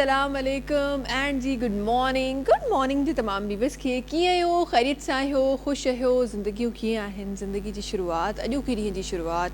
अस्सलाम वालेकुम and ji good morning जी तमाम व्यूअर्स खे कीअं आहियो ख़ैरियत सां आहियो ख़ुशि आहियो ज़िंदगियूं कीअं आहिनि ज़िंदगी जी शुरूआत अॼोके ॾींहं जी शुरूआत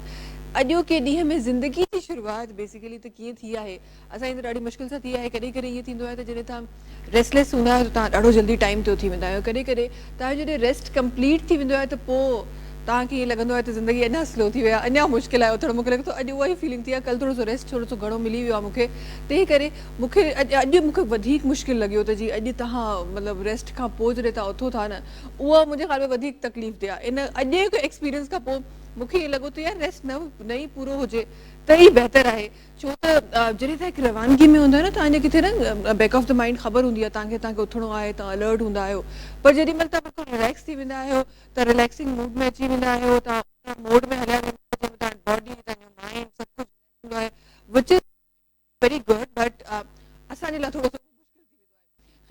अॼोके ॾींहं में ज़िंदगी जी शुरूआत बेसिकली त कीअं थी आहे असांजी त ॾाढी मुश्किल सां थी आहे कॾहिं कॾहिं ईअं थींदो आहे त जॾहिं तव्हां रेस्टलेस हूंदा आहियो त तव्हां ॾाढो जल्दी टाइम ते उथी वेंदा आहियो कॾहिं कॾहिं तव्हांजो जॾहिं रेस्ट कंप्लीट थी वेंदो आहे त पोइ तव्हांखे ईअं लॻंदो आहे त ज़िंदगी अञा स्लो थी वई आहे अञा मुश्किल आहे उथणु मूंखे लॻे थो अॼु उहा ई फीलिंग थी आहे कल्ह थोरो सो रेस्ट थोरो सो घणो मिली वियो आहे मूंखे तंहिं करे मूंखे अॼु मूंखे वधीक मुश्किल लॻियो त जी अॼु तव्हां मतिलबु रेस्ट खां पोइ जॾहिं तव्हां उथो था न उहा मुंहिंजे ख़्याल में वधीक तकलीफ़ थिए इन अॼु हिकु एक्सपीरियंस खां पोइ मूंखे ईअं लॻो त यार रेस्ट न ई पूरो हुजे त ई बहितर आहे छो त जॾहिं तव्हां हिकु रवानगी में हूंदा न तव्हांजे किथे न बैक ऑफ द माइंड ख़बर हूंदी आहे तव्हांखे उथणो आहे तव्हां अलर्ट हूंदा आहियो पर जेॾी महिल तव्हां बिल्कुलु रिलैक्स थी वेंदा आहियो त रिलैक्सिंग मूड में अची वेंदा आहियो तव्हां मोड में हलिया वेंदा आहियो जंहिंमें तव्हांजी बॉडी तव्हांजो माइंड सभु कुझु हूंदो आहे which is very good but असांजे लाइ थोरो सो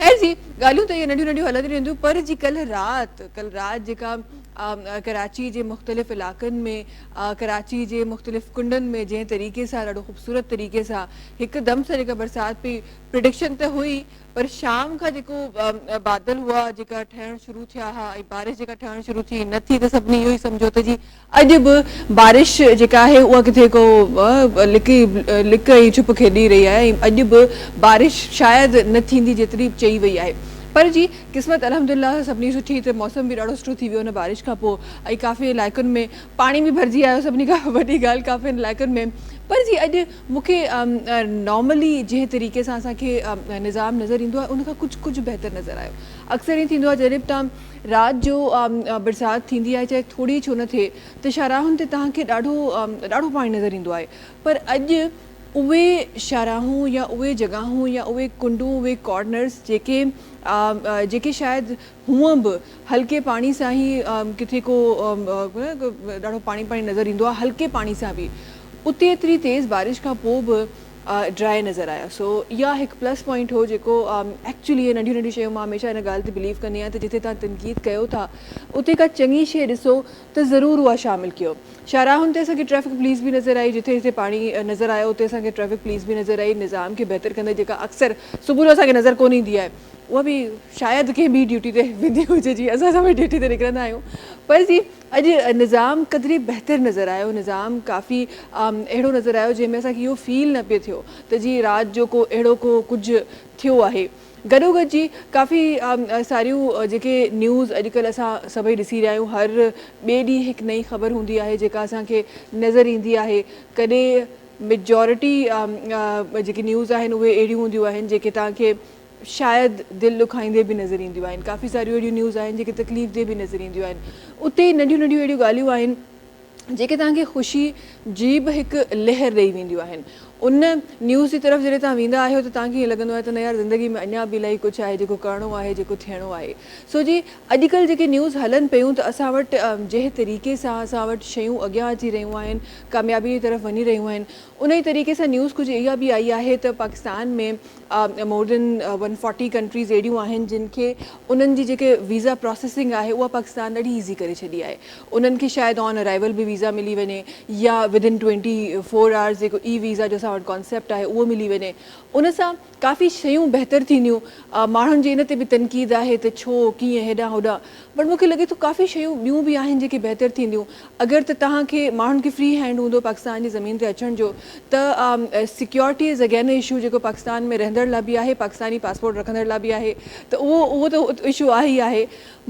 ख़ैर जी ॻाल्हियूं त इहे नंढियूं नंढियूं हलंदी रहंदियूं पर जी कल्ह राति जेका कराची जे मुख़्तलिफ़ इलाइक़नि में कराची जे मुख़्तलिफ़ कुंडनि में जंहिं तरीक़े सां ॾाढो ख़ूबसूरत तरीक़े सां हिकदमि सां जेका बरसाति पई प्रिडिक्शन त हुई पर शाम खां जेको बादल हुआ जेका ठहणु शुरू थिया हुआ ऐं बारिश जेका ठहणु शुरू थी न थी त सभिनी इहो ई सम्झो त जी अॼु बि बारिश जेका आहे उहा किथे को लिक ऐं चुप खेॾी रही आहे ऐं अॼु बि बारिश शायदि न थींदी जेतिरी चई वई आहे पर जी क़िस्मत अल्हम्दुलिल्लाह सभिनी सुठी त मौसम बि ॾाढो सुठो थी वियो हुन बारिश खां पोइ ऐं काफ़ी इलाइक़नि में पाणी बि भरिजी आयो सभिनी खां वॾी ॻाल्हि काफ़ी इलाइक़नि में पर जी अॼु मूंखे नॉर्मली जंहिं तरीक़े सां असांखे निज़ाम नज़र ईंदो आहे उनखां कुझु बहितर नज़र आयो अक्सर ईअं थींदो आहे जॾहिं बि तव्हां राति जो बरसाति थींदी आहे चाहे थोरी छो न थिए त शाहराहुनि ते तव्हांखे ॾाढो पाणी नज़र ईंदो आहे पर अॼु उहे शाहराहूं या उहे जॻहियूं या उहे कुंडूं उहे कॉर्नर्स जेके शायदि हूअं बि हल्के पाणी सां ई किथे को ॾाढो पाणी नज़र ईंदो आहे हल्के पाणी सां बि उते एतिरी तेज़ बारिश खां पोइ बि ड्राई नज़र आया सो इहा हिकु प्लस पॉइंट हो जेको एक्चुअली इहे नंढियूं नंढियूं शयूं मां हमेशह हिन ॻाल्हि ते बिलीव कंदी आहियां त जिथे तव्हां तनक़ीद कयो था उते का चङी शइ ॾिसो त ज़रूरु उहा शामिलु कयो शाहराहुनि ते असांखे ट्रैफिक पुलिस बि नज़र आई जिथे पाणी नज़र आयो उते असांखे ट्रैफिक पुलिस बि नज़र आई निज़ाम खे बहितर कंदे जेका अक्सर सुबुह जो असांखे नज़र कोन ईंदी आहे उहा बि शायदि कंहिं ॿी ड्यूटी ते वेंदी हुजे जी असां सभई ड्यूटी ते निकिरंदा आहियूं पर जी अॼु निज़ाम क़दुरु बहितर नज़र आयो निज़ाम काफ़ी अहिड़ो नज़र आयो जंहिंमें असांखे इहो फील न पियो थियो त जी राति जो अहिड़ो कुझु थियो आहे गॾोगॾु जी काफ़ी सारियूं जेके न्यूज़ अॼुकल्ह असां सभई ॾिसी रहिया आहियूं हर ॿिए ॾींहुं हिकु नई ख़बर हूंदी आहे जेका असांखे नज़र ईंदी आहे कॾहिं मेजॉरिटी जेके न्यूज़ आहिनि उहे अहिड़ियूं हूंदियूं आहिनि जेके तव्हांखे शायदि दिलि ॾुखाईंदे बि नज़र ईंदियूं आहिनि काफ़ी सारियूं अहिड़ियूं न्यूज़ आहिनि जेके तकलीफ़ दे बि नज़र ईंदियूं आहिनि उते नंढियूं नंढियूं अहिड़ियूं ॻाल्हियूं आहिनि जेके तव्हांखे ख़ुशी जी बि हिकु लहर ॾेई वेंदियूं आहिनि उन न्यूज़ जी तरफ़ जॾहिं तव्हां वेंदा आहियो त तव्हांखे ईअं लॻंदो आहे त न यार ज़िंदगी में अञा बि इलाही कुझु आहे जेको करिणो आहे जेको थियणो आहे सो जी अॼुकल्ह जेके न्यूज़ हलनि पियूं त असां वटि जंहिं तरीक़े सां असां वटि शयूं अॻियां अची रहियूं आहिनि कामयाबी जी तरफ़ वञी रहियूं आहिनि उन ई तरीक़े सां न्यूज़ कुझु इहा बि आई आहे त पाकिस्तान में मोर देन 140 कंट्रीज़ अहिड़ियूं आहिनि जिन खे उन्हनि जी जेके वीज़ा प्रोसेसिंग आहे उहा पाकिस्तान ॾाढी ईज़ी करे छॾी आहे उन्हनि खे शायदि ऑन अराइवल बि वीज़ा मिली वञे या विदिन 24 आवर्स जेको ई वीज़ा जो असां वटि कॉन्सेप्ट आहे उहो मिली वञे उन सां काफ़ी शयूं बहितर थींदियूं माण्हुनि जी इन ते बि तनक़ीद आहे त छो कीअं हेॾां होॾां बट मूंखे लॻे थो काफ़ी शयूं ॿियूं बि आहिनि जेके बहितर थींदियूं अगरि त तव्हांखे माण्हुनि खे फ्री हैंड हूंदो पाकिस्तान जी ज़मीन ते अचण जो त सिक्योरिटी इज़ अगेन इशू जेको पाकिस्तान में रहंदड़ लाइ बि आहे पाकिस्तानी पासपोर्ट रखंदड़ लाइ बि आहे त उहो त इशू आहे ई आहे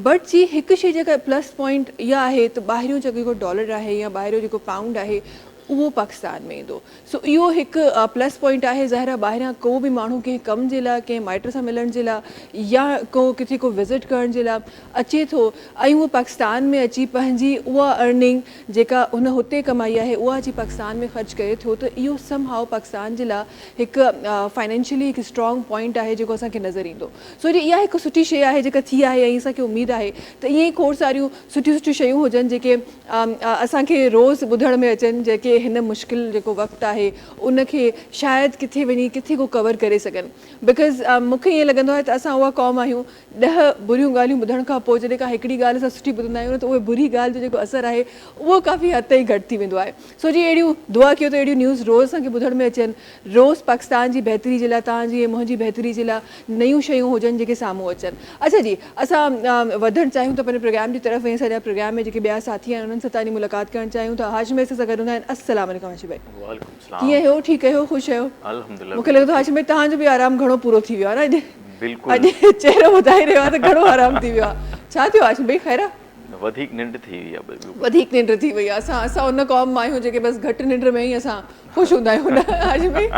बट जी हिकु शइ जेका प्लस पॉइंट इहा आहे त ॿाहिरियों जेको डॉलर आहे या ॿाहिरियों जेको पाउंड आहे उहो पाकिस्तान में ईंदो सो इहो हिकु प्लस पॉइंट आहे ज़ाहिर ॿाहिरां को बि माण्हू कंहिं कम जे लाइ कंहिं माइट सां मिलण जे लाइ या किथे को विज़िट करण जे लाइ अचे थो ऐं उहो पाकिस्तान में अची पंहिंजी उहा अर्निंग जेका उन हुते कमाई आहे उहा अची पाकिस्तान में ख़र्चु करे थो त इहो सम हाउ पाकिस्तान जे लाइ हिकु फाइनेंशियली हिकु स्ट्रॉन्ग पॉइंट आहे जेको असांखे नज़र ईंदो सो इहा हिकु सुठी शइ आहे जेका थी आहे ऐं असांखे उमेदु आहे त ईअं ई खोड़ सारियूं सुठियूं शयूं हुजनि जेके असांखे रोज़ु ॿुधण में अचनि जेके हिन मुश्किल जेको वक़्तु आहे उनखे शायदि किथे वञी किथे को कवर करे सघनि बिकॉज़ मूंखे ईअं लॻंदो आहे त असां उहा क़ौम आहियूं 10 बुरियूं ॻाल्हियूं ॿुधण खां पोइ जॾहिं का हिकिड़ी ॻाल्हि असां सुठी ॿुधंदा आहियूं न त उहे बुरी ॻाल्हि जो जेको असरु आहे उहो काफ़ी हद ताईं घटि थी वेंदो आहे सो जी अहिड़ियूं दुआ कयो त अहिड़ियूं न्यूज़ रोज़ असांखे ॿुधण में अचनि रोज़ पाकिस्तान जी बहितरी जे लाइ तव्हांजी ऐं मुंहिंजी बहितरी जे लाइ नयूं शयूं हुजनि जेके साम्हूं अचनि अच्छा जी असां वधणु चाहियूं त पंहिंजे प्रोग्राम जी तरफ़ ऐं असांजा प्रोग्राम में जेके ॿिया साथी आहिनि उन्हनि सां तव्हांजी मुलाक़ात करणु चाहियूं था हाशिम भाई सां गॾु हूंदा आहिनि अस्सलाम वालेकुम हाशिम भाई कीअं आहियो ठीकु आहियो ख़ुशि आहियो मूंखे लॻे थो हाशिम भाई तव्हांजो बि आराम घणो पूरो थी वियो आहे न अॼु चहिरो ॿुधाए रहियो आहे त घणो आराम थी वियो आहे छा थियो हाशिम भाई ख़ैर वधीक निंड थी वई आहे वधीक निंड थी वई आहे असां उन क़ौम मां आहियूं जेके बसि घटि निंड में ई असां ख़ुशि हूंदा आहियूं न हाशिम भाई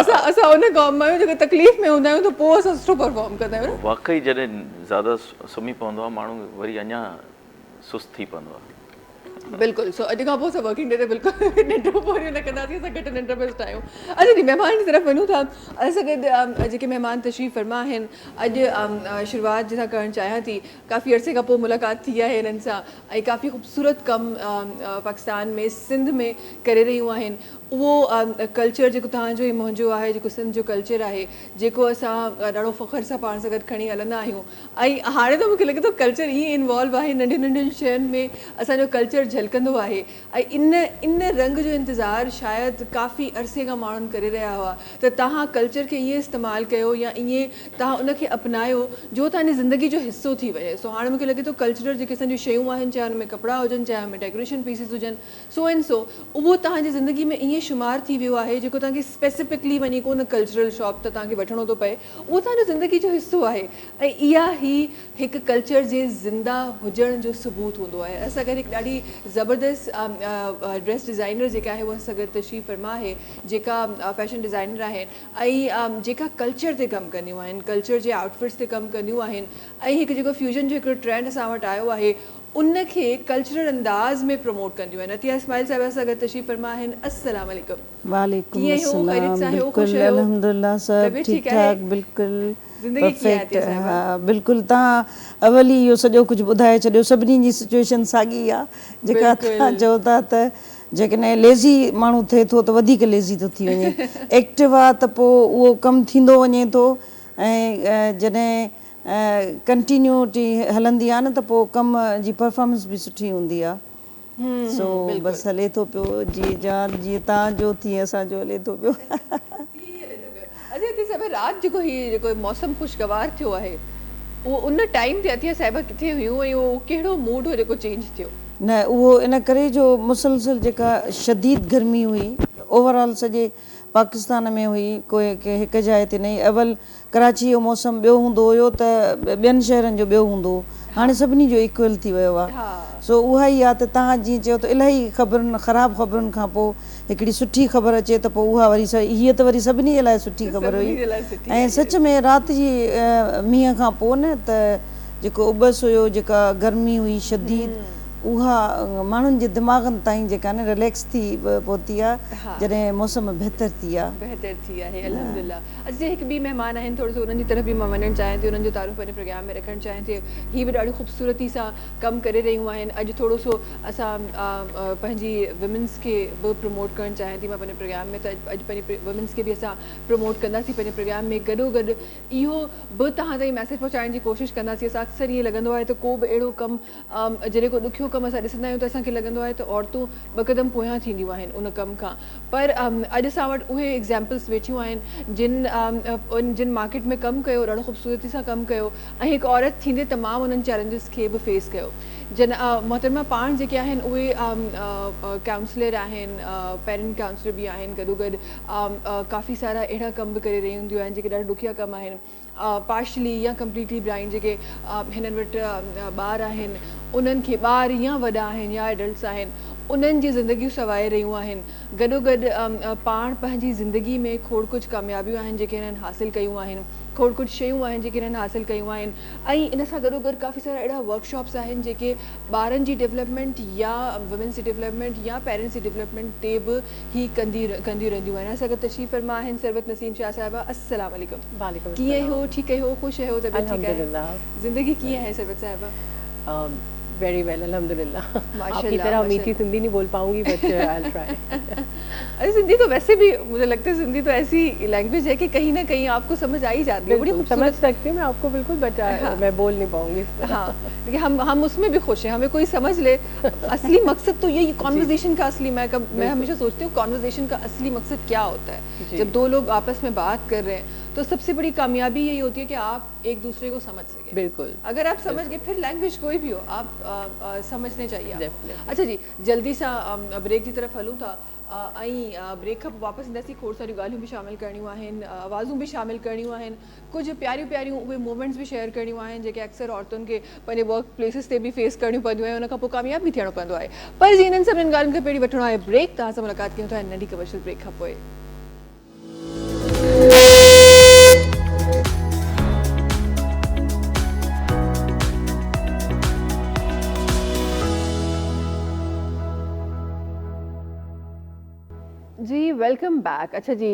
असां उन क़ौम मां आहियूं जेके तकलीफ़ में हूंदा आहियूं त पोइ असां सुठो परफॉर्म कंदा आहियूं वाक़ई जॾहिं ज़्यादा सुम्ही पवंदो आहे माण्हू वरी अञा सुस्त थी पवंदो आहे बिल्कुलु सो अॼु खां पोइ असां वर्किंग डे ते बिल्कुलु निंड पूरी न कंदासीं असां घटि निंड में आहियूं अच्छा जी महिमान जी तरफ़ वञूं था असां गॾु जेके महिमान तशरीफ़ फरमा आहिनि अॼु शुरूआति जितां करणु चाहियां थी काफ़ी अरसे खां पोइ मुलाक़ात थी आहे हिननि सां ऐं काफ़ी ख़ूबसूरत कमु पाकिस्तान में सिंध में करे रहियूं आहिनि उहो कल्चर जेको तव्हांजो ऐं मुंहिंजो आहे जेको सिंध जो कल्चर आहे जेको असां ॾाढो फ़ख़्र सां पाण सां गॾु खणी हलंदा आहियूं ऐं हाणे त मूंखे लॻे थो कल्चर ईअं इन्वॉल्व आहे नंढियुनि नंढियुनि शयुनि में असांजो कल्चर झलकंदो आहे ऐं इन रंग जो इंतज़ारु शायदि काफ़ी अरसे खां माण्हुनि करे रहिया हुआ त तव्हां कल्चर खे ईअं इस्तेमालु कयो या ईअं तव्हां उनखे अपनायो जो तव्हांजी ज़िंदगी जो हिसो थी वञे सो हाणे मूंखे लॻे थो कल्चरल जेके असांजूं शयूं आहिनि चाहे हुन में कपिड़ा हुजनि चाहे हुन में डेकोरेशन पीसिस हुजनि सो एंड सो उहो तव्हांजी ज़िंदगी में ईअं शुमार थी वियो आहे जेको तव्हांखे स्पेसिफिकली वञी कोन कल्चरल शॉप त तव्हांखे वठिणो थो पए उहो तव्हांजो ज़िंदगी जो हिसो आहे ऐं इहा ई हिकु कल्चर जे ज़िंदा हुजण जो सबूत हूंदो आहे असां गॾु हिकु ॾाढी ज़बरदस्त ड्रेस डिज़ाइनर जेका आहे उहा असां गॾु तशरीफ़ फरमा आहे जेका फैशन डिज़ाइनर आहिनि ऐं जेका कल्चर ते कमु कंदियूं आहिनि कल्चर जे आउटफिट्स ते कमु कंदियूं आहिनि ऐं हिकु जेको फ्यूजन जो हिकिड़ो ट्रेंड असां वटि आयो आहे उनखे कल्चरल अंदाज़ में प्रमोट कंदियूं आहिनि अतिया इस्माइल साहिबा सां गॾु तशरीफ़ फरमा आहिनि अस्सलाम वालेकुम वालेकुम अस्सलाम बिल्कुलु अल्हम्दुलिल्लाह सब ठीक ठाक बिल्कुलु परफेक्ट हा बिल्कुलु तव्हां अवल ई इहो सॼो कुझु ॿुधाए छॾियो सभिनी जी सिचुएशन साॻी आहे जेका तव्हां चओ था त जेकॾहिं लेज़ी माण्हू थिए थो त वधीक लेज़ी थो थी वञे एक्टिव आहे त पोइ उहो कमु थींदो वञे थो ऐं जॾहिं कंटिन्यूटी हलंदी आहे न त पोइ कम जी परफॉर्मेंस बि सुठी हूंदी आहे सो बसि हले थो पियो जीअं तव्हांजो तीअं असांजो हले थो पियो राति जेको मौसम ख़ुशगवार थियो आहे उहो उन टाइम ते अतिया साहिबा किथे हुयूं ऐं उहो कहिड़ो मूड हो जेको चेंज थियो न उहो इन करे जो मुसलसल जेका शदीद गर्मी हुई ओवरऑल सॼे पाकिस्तान में हुई कोई हिकु जाइ ते न अवल कराची जो मौसम ॿियो हूंदो हुयो त ॿियनि शहरनि जो ॿियो हूंदो हाणे सभिनी जो इक्वल थी वियो आहे सो उहा ई आहे त तव्हां जीअं चयो त इलाही ख़बरुनि ख़राबु ख़बरुनि खां पोइ हिकिड़ी सुठी ख़बर अचे त पोइ उहा वरी हीअ त वरी सभिनी जे लाइ सुठी ख़बर हुई ऐं सच में राति जी मींहं खां पोइ न त जेको उबस हुयो जेका गर्मी हुई शदीद उहा माण्हुनि जे दिमाग़नि ताईं जेका न रिलैक्स थी पहुती आहे जॾहिं मौसम बहितर थी आहे अल्हम्दुलिल्लाह अॼु हिकु ॿी महिमान आहिनि थोरो सो उन्हनि जी तरफ़ बि मां वञणु चाहियां थी उन्हनि जो तारीफ़ पंहिंजे प्रोग्राम में रखणु चाहियां थी हीअ बि ॾाढी ख़ूबसूरती सां कमु करे रहियूं आहिनि अॼु थोरो सो असां पंहिंजी वुमेन्स खे बि प्रमोट करणु चाहियां थी मां पंहिंजे प्रोग्राम में त अॼु पंहिंजी वुमेन्स खे बि असां प्रमोट कंदासीं पंहिंजे प्रोग्राम में गॾोगॾु इहो बि तव्हां ताईं मैसेज पहुचाइण जी कोशिशि कंदासीं असां अक्सर ईअं लॻंदो आहे त को बि अहिड़ो कमु जॾहिं को ॾुखियो कमु असां ॾिसंदा आहियूं त असांखे लॻंदो आहे त औरतूं ॿ क़दम पोयां थींदियूं आहिनि उन कम खां पर अॼु असां वटि उहे एग्ज़ाम्पल्स वेठियूं आहिनि जिन मार्केट में कमु कयो ॾाढो ख़ूबसूरती सां कमु कयो ऐं हिकु औरत थींदे तमामु उन्हनि चैलेंजिस खे बि फेस कयो मोहतरमा पाण जेके आहिनि उहे काउंसलर आहिनि पेरेंट काउंसलर बि आहिनि गॾोगॾु काफ़ी सारा अहिड़ा कम बि करे रही हूंदियूं आहिनि जेके ॾाढा ॾुखिया कम आहिनि पार्शली या कंप्लीटली ब्लाइंड जेके हिननि वटि ॿार आहिनि उन्हनि खे ॿार या वॾा आहिनि या एडल्ट्स आहिनि उन्हनि जी ज़िंदगियूं सवाए रहियूं आहिनि गॾोगॾु पाण पंहिंजी ज़िंदगी में खोड़ कुझु कामयाबियूं आहिनि जेके हिननि हासिलु कयूं आहिनि खोड़ कुझु शयूं आहिनि जेके हिननि हासिलु कयूं आहिनि ऐं इन सां गॾोगॾु काफ़ी सारा अहिड़ा वर्कशॉप्स आहिनि जेके ॿारनि जी डेवलपमेंट या वुमेन्स जी डेवलपमेंट या पेरेंट्स जी डेवलपमेंट ते बि ही कंदियूं रहंदियूं आहिनि असां गॾु तशरीफ़ फरमा आहिनि सरवत नसीम शाह साहिबा अस्सलाम वालेकुम कीअं हो ठीकु आहियो ख़ुशि आहियो तबियत ठीकु आहे ज़िंदगी कीअं आहे सरवत साहिबा वेरी वेल, अल्हम्दुलिल्लाह। आपकी माशाल्लाह, तरह मीठी माशाल्लाह। सिंधी नहीं बोल पाऊंगी, बट आई विल ट्राई। अरे सिंधी तो वैसे भी मुझे लगता है सिंधी तो ऐसी लैंग्वेज है कि कहीं ना कहीं आपको समझ आ ही जाती है, बड़ी समझ खूबसूरत। सकती हूँ मैं आपको बिल्कुल, बट मैं बोल नहीं पाऊंगी इस तरह। हाँ, देखिए हम उसमें भी खुश हैं, हमें कोई समझ ले। असली मकसद तो यही कॉन्वर्जेशन का असली, मैं हमेशा सोचती हूँ कॉन्वर्जेशन का असली मकसद क्या होता है। जी। जब दो लोग आपस में बात कर रहे हैं तो सबसे बड़ी कामयाबी यही होती है कि आप एक दूसरे को समझ सके। बिल्कुल। अगर आप समझ गए, फिर लैंग्वेज कोई भी हो आप समझने चाहिए आपको। Definitely. अच्छा जी, जल्दी सा ब्रेक की तरफ हलूं था। ब्रेक खां पोइ वापसि ईंदासीं, खोड़ सारियूं ॻाल्हियूं बि शामिलु करणियूं आहिनि, आवाज़ूं बि शामिलु करणियूं आहिनि, कुझु प्यारियूं प्यारियूं उहे मोमेंट्स बि शेयर करणियूं आहिनि जेके अक्सर औरतुनि खे पंहिंजे वर्क प्लेसिस ते बि फेस करणियूं पवंदियूं आहिनि, उन खां पोइ कामयाब बि थियणो पवंदो आहे। पर जी इन्हनि सभिनीनि ॻाल्हियुनि खे पहिरीं वठिणो आहे ब्रेक। तव्हां सां मुलाक़ात कयूं था नंढी कमर्शियल ब्रेक खां पोइ। जी वेलकम बैक। अच्छा जी,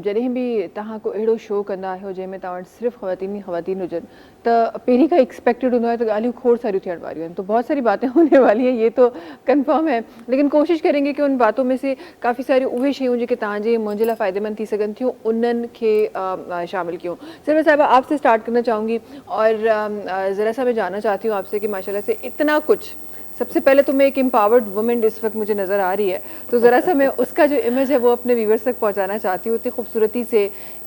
जॾहिं बि तव्हां को अहिड़ो शो कंदा आहियो जंहिंमें तव्हां वटि सिर्फ़ु ख़वातीन ई ख़वातीन हुजनि, त पहिरीं खां एक्सपेक्टेड हूंदो आहे त ॻाल्हियूं खोड़ सारियूं थियण वारियूं आहिनि, तो बहुत सारी बातें होने वाली हैं, ये तो कंफर्म है। लेकिन कोशिश करेंगे कि उन बातों में से काफ़ी सारी उहे शयूं जेके तव्हांजे मुंहिंजे लाइ फ़ाइदेमंद थी सघनि थियूं उन्हनि खे शामिल कयूं। सिर्फ साहिबा आपसे स्टार्ट करना चाहूँगी और ज़रा सा मैं जानना चाहती हूँ आपसे कि माशाल्लाह से इतना कुछ, सबसे पहले तो मैं एक एम्पावर्ड वुमेन इस वक्त मुझे नज़र आ रही है, तो ज़रा सा मैं उसका जो इमेज है वो अपने व्यूवर्स तक पहुंचाना चाहती हूँ। इतनी खूबसूरती से,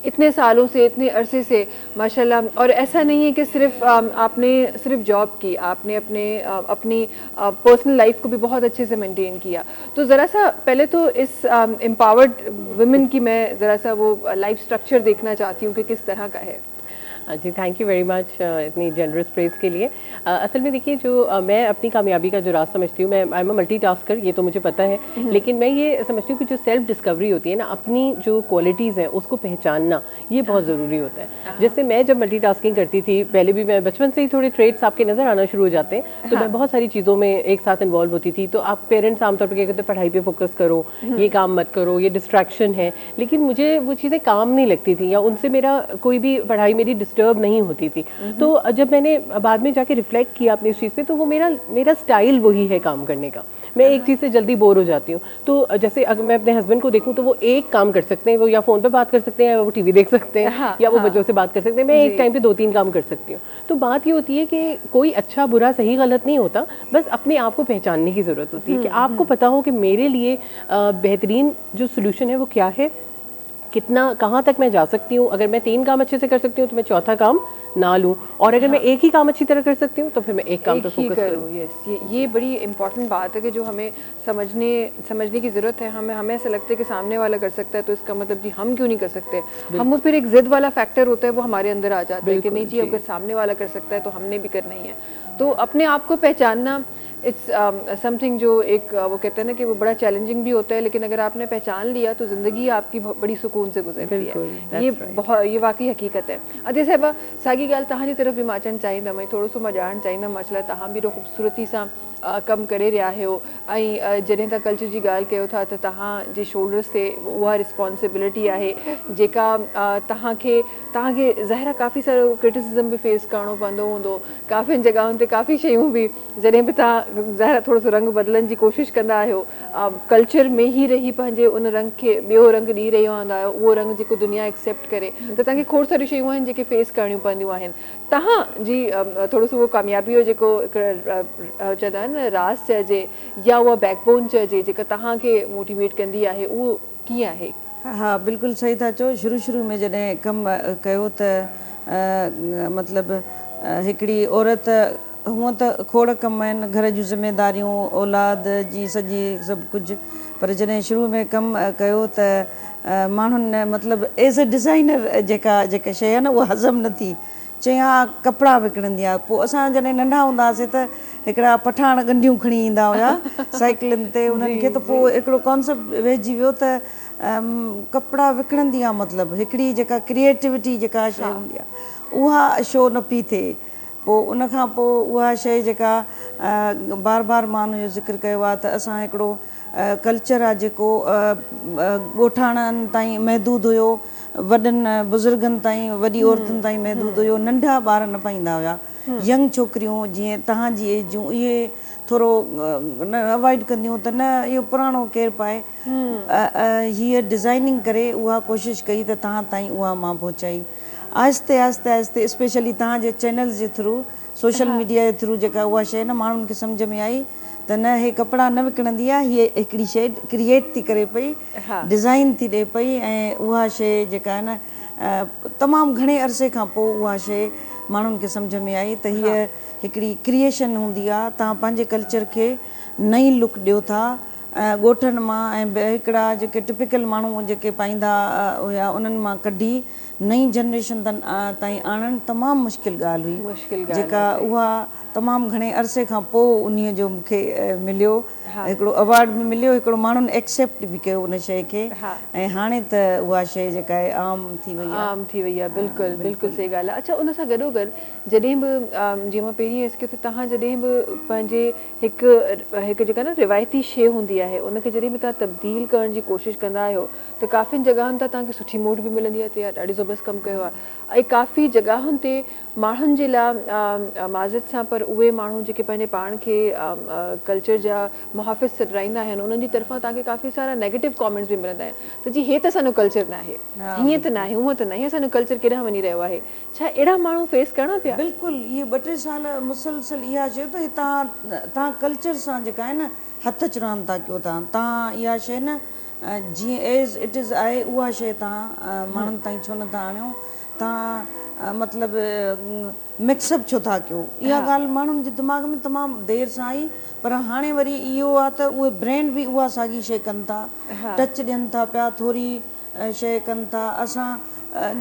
इतने सालों से, इतने अरसे से माशाल्लाह। और ऐसा नहीं है कि सिर्फ आपने सिर्फ जॉब की, आपने अपनी पर्सनल लाइफ को भी बहुत अच्छे से मेंटेन किया। तो ज़रा सा पहले तो इस एम्पावर्ड वुमेन की मैं ज़रा सा वो लाइफ स्ट्रक्चर देखना चाहती हूँ कि किस तरह का है। जी, थैंक यू वेरी मच इतनी जनरस प्रेज़ के लिए। असल में देखिए, जो मैं अपनी कामयाबी का जो रास्ता समझती हूँ, मैं आई एम अ मल्टीटास्कर, ये तो मुझे पता है, लेकिन मैं ये समझती हूँ कि जो सेल्फ डिस्कवरी होती है ना, अपनी जो क्वालिटीज़ हैं उसको पहचानना, ये बहुत ज़रूरी होता है। जैसे मैं जब मल्टीटास्किंग करती थी, पहले भी मैं बचपन से ही थोड़े ट्रेड्स आपके नज़र आना शुरू हो जाते हैं, तो मैं बहुत सारी चीज़ों में एक साथ इन्वॉल्व होती थी। तो आप पेरेंट्स आमतौर पर क्या कहते हैं, पढ़ाई पर फोकस करो, ये काम मत करो, ये डिस्ट्रैक्शन है, लेकिन मुझे वो चीज़ें काम नहीं लगती थी, या उनसे मेरा कोई भी पढ़ाई मेरी डिस्टर्ब नहीं होती थी। तो जब मैंने बाद में जाके रिफ्लेक्ट किया अपनी इस चीज़ पे, तो वो मेरा स्टाइल वही है काम करने का। मैं एक चीज़ से जल्दी बोर हो जाती हूँ। तो जैसे अगर मैं अपने हस्बैंड को देखूँ तो वो एक काम कर सकते हैं, वो या फ़ोन पे बात कर सकते हैं, या वो टीवी देख सकते हैं, या वो बच्चों से बात कर सकते हैं। मैं एक टाइम पे 2-3 काम कर सकती हूँ। तो बात ये होती है कि कोई अच्छा बुरा सही गलत नहीं होता, बस अपने आप को पहचानने की ज़रूरत होती है कि आपको पता हो कि मेरे लिए बेहतरीन जो सोल्यूशन है वो क्या है, कितना कहाँ तक मैं जा सकती हूँ। अगर मैं 3 काम अच्छे से कर सकती हूँ तो मैं चौथा काम ना लूँ, और अगर मैं एक ही काम अच्छी तरह कर सकती हूँ तो फिर मैं एक काम पे फोकस करूँ। यस, ये बड़ी इंपॉर्टेंट बात है कि जो हमें समझने की ज़रूरत है। हमें ऐसा लगता है कि सामने वाला कर सकता है तो इसका मतलब जी हम क्यों नहीं कर सकते। हम उस पर एक जिद वाला फैक्टर होता है, वो हमारे अंदर आ जाता है कि नहीं जी, अगर सामने वाला कर सकता है तो हमने भी करना ही है। तो अपने आप को पहचानना इट्स समथिंग जो एक वो कहते हैं ना कि वो बड़ा चैलेंजिंग भी होता है, लेकिन अगर आपने पहचान लिया तो ज़िंदगी आपकी बड़ी सुकून से गुजरती है। ये वाकई हकीकत है। अदे साहिबा, साॻी ॻाल्हि तव्हांजी तरफ़ बि मां अचणु चाहींदमि, थोरो सो मां ॼाणणु चाहींदमि माशाल्लाह तव्हां बि ख़ूबसूरती सां कमु करे रहिया आहियो, ऐं जॾहिं तव्हां कल्चर जी ॻाल्हि कयो था त तव्हांजे शोल्डर्स ते उहा रिस्पॉन्सिबिलिटी आहे जेका तव्हांखे ज़ाहिर आहे काफ़ी सारो क्रिटिसिज़म बि फेस करिणो पवंदो हूंदो, काफ़ियुनि जॻहियुनि ते काफ़ी शयूं बि, जॾहिं बि तव्हां ज़ाहिर थोरो सो रंग बदिलण जी कोशिशि कंदा आहियो, कल्चर में ई रही पंहिंजे उन रंग खे ॿियो रंग ॾेई रहिया हूंदा आहियो, उहो रंग जेको दुनिया एक्सेप्ट करे, त तव्हांखे खोड़ सारियूं शयूं आहिनि जेके फेस करणियूं पवंदियूं आहिनि। तव्हांजी थोरो सो उहो कामयाबी जो जेको चवंदा आहिनि न राज़ चइजे, या उहा बैकबोन चइजे जेका तव्हांखे मोटिवेट कंदी आहे, उहो कीअं आहे? हाँ, बिल्कुलु सही था चओ। शुरू में जॾहिं कमु कयो त मतिलबु हिकिड़ी औरत हूअं त खोड़ कम आहिनि, घर जूं ज़िम्मेदारियूं, औलाद जी सॼी सभु कुझु, पर जॾहिं शुरू में कमु कयो त माण्हुनि मतिलबु एज़ अ डिज़ाइनर जेका शइ आहे न उहा हज़म न थी। चई हा कपिड़ा विकिणंदी आहे। पोइ असां जॾहिं नंढा हूंदा हुआसीं त हिकिड़ा पठाण गंढियूं खणी ईंदा हुया साइकिलुनि ते, उन्हनि खे त पोइ हिकिड़ो कॉन्सेप्ट वेहिजी वियो त कपिड़ा विकिणंदी आहे, मतिलबु हिकिड़ी जेका क्रिएटिविटी जेका शइ हूंदी आहे उहा शो न पई थिए। पोइ उन खां पोइ उहा शइ जेका बार बार मां हुन जो ज़िक्र कयो आहे त असां हिकिड़ो कल्चर आहे जेको ॻोठाणनि ताईं महदूदु हुयो, वॾनि बुज़ुर्गनि ताईं, वॾी औरतुनि ताईं महदूदु हुयो, नंढा ॿार न पाईंदा हुया। यंग छोकिरियूं जीअं तव्हांजी एज जूं इहे थोरो न अवॉइड कंदियूं त न इहो पुराणो केरु पाए हीअ डिज़ाइनिंग करे उहा कोशिशि कई त तव्हां ताईं उहा मां पहुचाई आहिस्ते आहिस्ते आहिस्ते स्पेशली तव्हांजे चैनल्स जे थ्रू सोशल मीडिया जे थ्रू जेका उहा शइ न माण्हुनि खे सम्झ में आई त न हे कपिड़ा न विकिणंदी आहे हीअ हिकिड़ी शइ क्रिएट थी करे पई डिज़ाइन थी ॾिए पई ऐं उहा शइ जेका आहे न तमामु घणे अरसे खां पोइ उहा शइ माण्हुनि खे सम्झ में आई त हीअ हिकिड़ी क्रिएशन हूंदी आहे तव्हां पंहिंजे कल्चर खे नई लुक ॾियो था ॻोठनि मां ऐं हिकिड़ा जेके टिपिकल माण्हू जेके पाईंदा हुया उन्हनि मां कढी नई जनरेशन ताईं आणणु तमामु मुश्किल ॻाल्हि हुई जेका उहा तमामु घणे अरसे खां पोइ उन्हीअ जो मूंखे मिलियो हिकिड़ो अवार्ड बि मिलियो हिकिड़ो माण्हुनि एक्सेप्ट बि कयो उन शइ खे ऐं हाणे त उहा शइ जेका आहे आम थी वई आहे बिल्कुलु बिल्कुलु सही ॻाल्हि आहे अच्छा उन सां गॾोगॾु जॾहिं बि जीअं मां पहिरीं अर्ज़ु कयो त तव्हां जॾहिं बि पंहिंजे हिकु जेका न रिवायती शइ हूंदी आहे उनखे जॾहिं बि तव्हां तब्दील करण जी कोशिशि कंदा आहियो त काफ़ियुनि जॻहियुनि ते तव्हांखे सुठी मोट बि मिलंदी आहे त यार ॾाढी ज़बरदस्त कमु कयो आहे ऐं काफ़ी जॻहियुनि ते माण्हुनि जे लाइ माज़त सां पर उहे माण्हू जेके पंहिंजे पाण खे कल्चर जा मुहाफ़िज़ सॾाईंदा आहिनि उन्हनि जी तरफ़ां तव्हांखे काफ़ी सारा नेगेटिव कॉमेंट्स बि मिलंदा आहिनि त जी हे त असांजो कल्चर न आहे हीअं त न आहे हूअं त न आहे असांजो कल्चर केॾांहुं वञी रहियो आहे छा अहिड़ा माण्हू फेस करणा पिया बिल्कुलु इहे 2-3 साल मुसलसल इहा शइ त तव्हां कल्चर सां जेका आहे न हथ चुरान था कयो तव्हां इहा शइ न जीअं एज़ इट इज़ आहे उहा शइ तव्हां माण्हुनि ताईं छो नथा आणियो तव्हां मतिलबु मिक्सअप छो था कयो इहा ॻाल्हि माण्हुनि जे दिमाग़ में तमामु देरि सां आई पर हाणे वरी इहो आहे त उहे ब्रेंड बि उहा साॻी शइ कनि था टच ॾियनि था पिया थोरी शइ कनि था असां